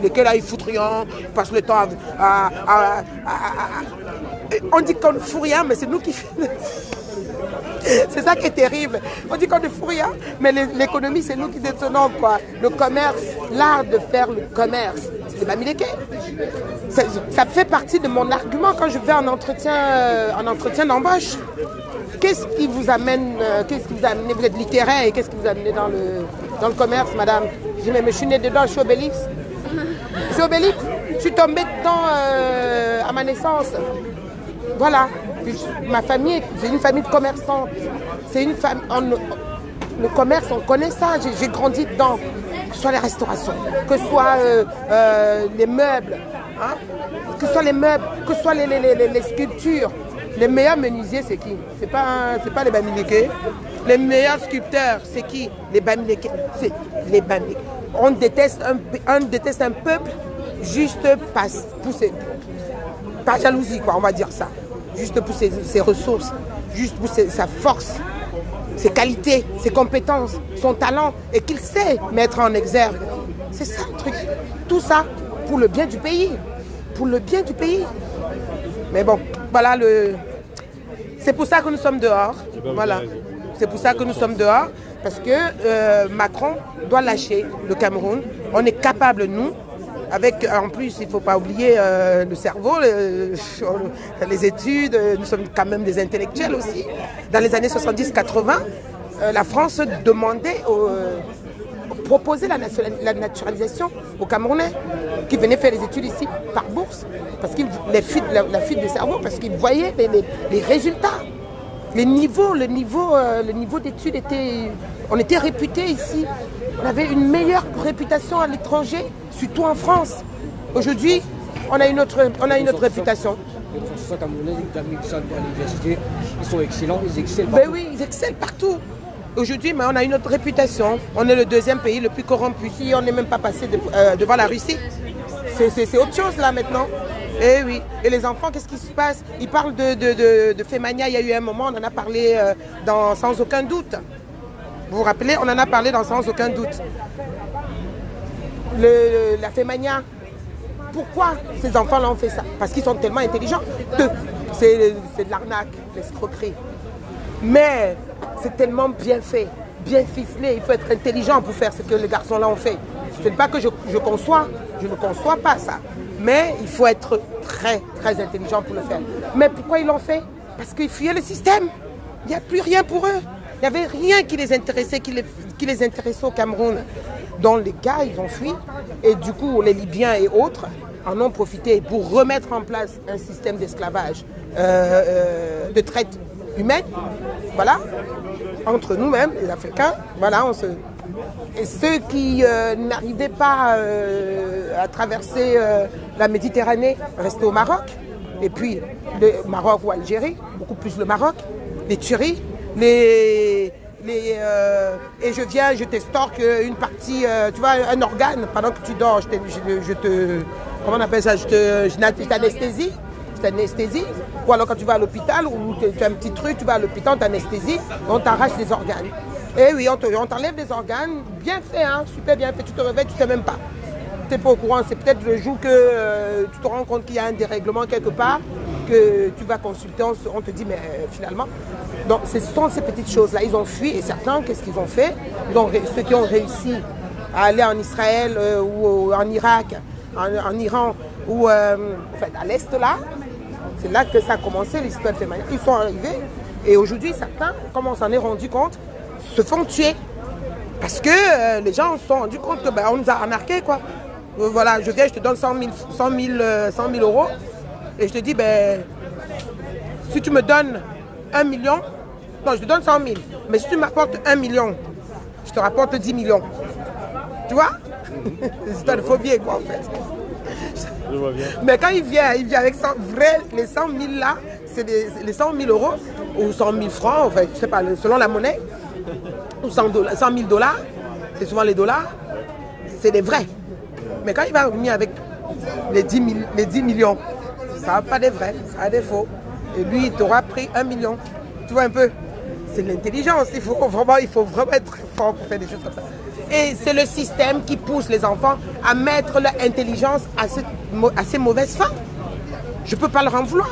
lesquels là, ils foutent rien, ils passent le temps on dit qu'on ne fout rien, mais c'est nous qui faisons. C'est ça qui est terrible. On dit qu'on ne fout rien, mais l'économie, c'est nous qui détenons quoi. Le commerce, l'art de faire le commerce. C'est les Bamileke. Ça fait partie de mon argument quand je vais en entretien d'embauche. Qu'est-ce qui vous amène, vous êtes littéraire et qu'est-ce qui vous a amené dans le commerce, madame? Je dis, mais je suis née dedans, je suis Obélix. Je suis Obélix. Je suis tombée dedans à ma naissance. Voilà. Ma famille, c'est une famille de commerçants. C'est une famille. Le commerce, on connaît ça. J'ai grandi dedans. Que ce soit les restaurations, que ce soit les meubles, hein? Que ce soit les meubles, que ce soit les sculptures. Les meilleurs menuisiers, c'est qui? C'est pas les Bamileke. Les meilleurs sculpteurs, c'est qui? Les Bamileke. C'est les Bamileke. On déteste un peuple juste par jalousie, quoi, on va dire ça. Juste pour ses ressources, juste pour sa force, ses qualités, ses compétences, son talent, et qu'il sait mettre en exergue. C'est ça le truc. Tout ça pour le bien du pays. Pour le bien du pays. Mais bon, voilà c'est pour ça que nous sommes dehors. Voilà. C'est pour ça que nous sommes dehors. Parce que Macron doit lâcher le Cameroun. On est capable, nous, avec, en plus, il ne faut pas oublier le cerveau, les études, nous sommes quand même des intellectuels aussi. Dans les années 70-80, la France demandait, proposait la naturalisation aux Camerounais qui venaient faire les études ici par bourse, parce qu'ils la fuite des cerveaux, parce qu'ils voyaient les résultats. Le niveau d'études on était réputés ici. On avait une meilleure réputation à l'étranger, surtout en France. Aujourd'hui, on a une autre réputation. Les professeurs camerounais qui sont à l'université, ils sont excellents, ils excellent partout. Ben oui, ils excellent partout. Aujourd'hui, mais on a une autre réputation. On est le deuxième pays le plus corrompu. Si on n'est même pas passé devant la Russie, c'est autre chose là maintenant. Eh oui. Et les enfants, qu'est-ce qui se passe? Ils parlent de Femania. Il y a eu un moment, on en a parlé sans aucun doute. Vous vous rappelez, on en a parlé sans aucun doute. La Femania. Pourquoi ces enfants-là ont fait ça? Parce qu'ils sont tellement intelligents. C'est de l'arnaque, l'escroquerie. Mais c'est tellement bien fait, bien ficelé. Il faut être intelligent pour faire ce que les garçons-là ont fait. Ce n'est pas que je ne conçois pas ça. Mais il faut être très, très intelligent pour le faire. Mais pourquoi ils l'ont fait? Parce qu'ils fuyaient le système. Il n'y a plus rien pour eux. Il n'y avait rien qui les intéressait, qui les intéressait au Cameroun. Donc les gars, ils ont fui. Et du coup, les Libyens et autres en ont profité pour remettre en place un système d'esclavage, de traite humaine. Voilà. Entre nous-mêmes, les Africains, voilà, Et ceux qui n'arrivaient pas à traverser la Méditerranée restaient au Maroc. Et puis, le Maroc ou Algérie, beaucoup plus le Maroc, les tueries, et je viens, je t'estorque une partie, tu vois, un organe, pendant que tu dors, comment on appelle ça, je t'anesthésie. Ou alors quand tu vas à l'hôpital, ou tu as un petit truc, tu vas à l'hôpital, on t'anesthésie, on t'arrache des organes. Et oui, on t'enlève des organes, bien fait, hein, super bien fait, tu te réveilles, tu ne sais même pas. Tu n'es pas au courant, c'est peut-être le jour que tu te rends compte qu'il y a un dérèglement quelque part, que tu vas consulter, on te dit, mais finalement... Donc, ce sont ces petites choses-là. Ils ont fui, et certains, qu'est-ce qu'ils ont fait? Ceux qui ont réussi à aller en Israël ou en Irak, en Iran, ou enfin, à l'Est, là, c'est là que ça a commencé, l'histoire de manière. Ils sont arrivés, et aujourd'hui, certains, comme on s'en est rendu compte, se font tuer. Parce que les gens se sont rendus compte qu'on nous a remarqué, quoi. Voilà, je viens, je te donne 100 000 euros, et je te dis, ben, si tu me donnes 1 million, non, je te donne 100 000, mais si tu m'apportes 1 million, je te rapporte 10 millions. Tu vois? C'est histoire de phobie, quoi, en fait. Je vois bien. Mais quand il vient avec les 100 000 là, c'est les 100 000 euros, ou 100 000 francs, enfin, je sais pas, selon la monnaie, ou 100 000 $, c'est souvent les dollars, c'est des vrais. Mais quand il va revenir avec les 10 millions, ça n'a pas des vrais, ça a des faux. Et lui, il t'aura pris 1 million. Tu vois un peu? C'est de l'intelligence. Il faut vraiment être très fort pour faire des choses comme ça. Et c'est le système qui pousse les enfants à mettre leur intelligence à ces mauvaises fins. Je ne peux pas leur en vouloir.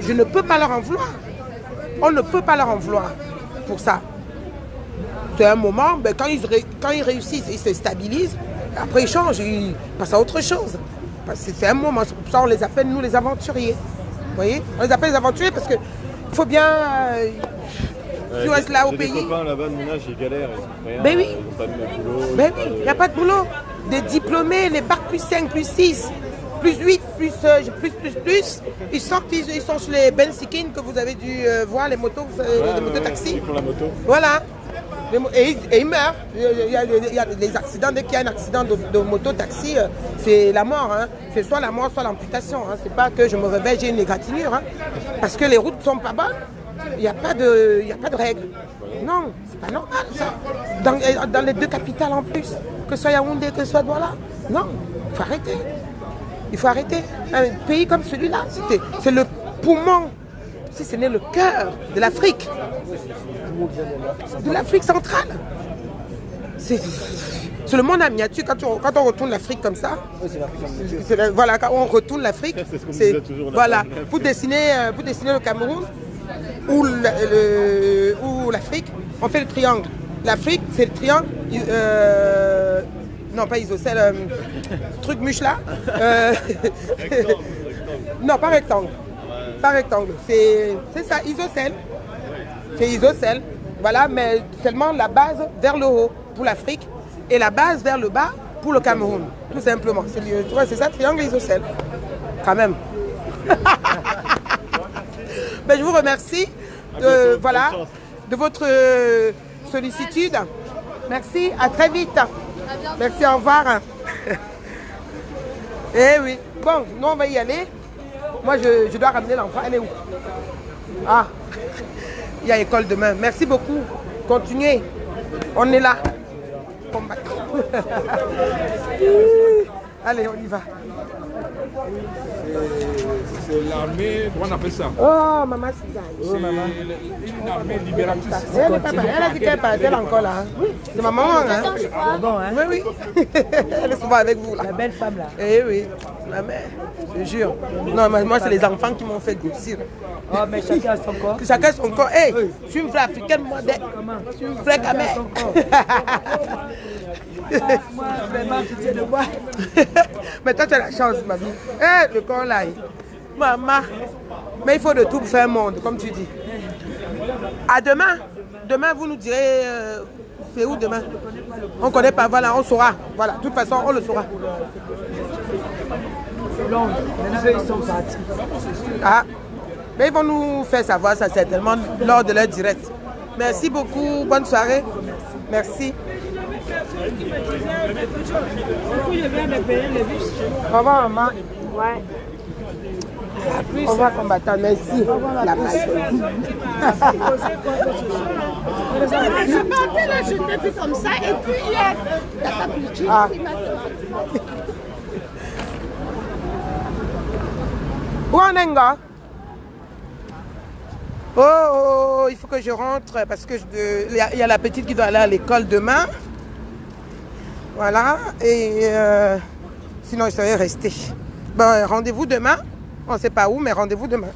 Je ne peux pas leur en vouloir. On ne peut pas leur en vouloir pour ça. C'est un moment, ben, quand ils réussissent, ils se stabilisent. Après, ils changent, ils passent à autre chose. C'est un moment, c'est pour ça qu'on les appelle, nous, les aventuriers. Vous voyez? On les appelle les aventuriers parce qu'il faut bien... tu restes là au pays. Des copains là-bas de mon âge, ils galèrent, ils font rien, ben oui. ils n'ont pas de boulot. Ben oui, il n'y a pas de boulot. Des diplômés, les bacs plus 5, plus 6, plus 8, plus, ils sortent, ils sont sur les Bensikin que vous avez dû voir, les motos, les motos-taxis. Ils font la moto. Voilà. Et ils meurent. Il y a des accidents. Dès qu'il y a un accident de moto-taxi, c'est la mort. Hein. C'est soit la mort, soit l'amputation. Hein. C'est pas que je me réveille, j'ai une égratignure. Hein. Parce que les routes ne sont pas bonnes. Il n'y a pas de règles. Non, c'est pas normal ça. Dans les deux capitales en plus, que ce soit Yaoundé, que ce soit Douala. Non, il faut arrêter. Il faut arrêter. Un pays comme celui-là, c'est le poumon. Si ce n'est le cœur de l'Afrique. De l'Afrique centrale. C'est le monde en miniature. Quand on retourne l'Afrique comme ça, voilà, quand on retourne l'Afrique, c'est voilà, pour dessiner le Cameroun ou l'Afrique, on fait le triangle. L'Afrique, c'est le triangle. Non, pas isocèle, truc mouche là. Non, pas rectangle. Pas rectangle. C'est ça, isocèle. C'est isocèle. Voilà, mais seulement la base vers le haut pour l'Afrique et la base vers le bas pour le Cameroun. Tout simplement. C'est ça, triangle isocèle. Quand même. Ben, je vous remercie de votre sollicitude. Merci, à très vite. Merci, au revoir. Eh oui. Bon, nous on va y aller. Moi je dois ramener l'enfant. Elle est où? Ah, il y a école demain. Merci beaucoup. Continuez. On est là. Allez, on y va. C'est l'armée, comment on appelle ça? Oh, maman, c'est une armée libératrice. Elle a dit qu'elle partait encore là. Oui. C'est ma maman, hein? Bon, hein? Oui, oui. Elle est souvent avec vous là. La belle femme là. Eh oui, ma mère, je te jure. Non, mais moi, c'est les enfants qui m'ont fait grossir. Oh, mais chacun a son corps. Chacun son corps. Hey, je suis une vraie africaine modèle. Je suis une vraie camère. Moi, vraiment, pitié de moi. Mais toi, tu as la chance, ma vie. Eh, le corps là. Maman. Mais il faut de tout pour faire un monde, comme tu dis. À demain. Demain, vous nous direz. C'est où demain? On ne connaît pas, voilà, on saura. Voilà, de toute façon, on le saura. Londres, maintenant ils sont partis. Ah, mais ils vont nous faire savoir ça certainement lors de leur direct. Merci beaucoup, bonne soirée. Merci. Au revoir, maman. Ouais. Au revoir, combattant. Merci. La paix. Je partais là, je t'ai vu comme ça, et puis il y a Tata Pichi qui m'a fait. Où on est, gars? Oh, il faut que je rentre parce que il y a la petite qui doit aller à l'école demain. Voilà, et sinon je serais restée. Bon, rendez-vous demain On ne sait pas où, mais rendez-vous demain.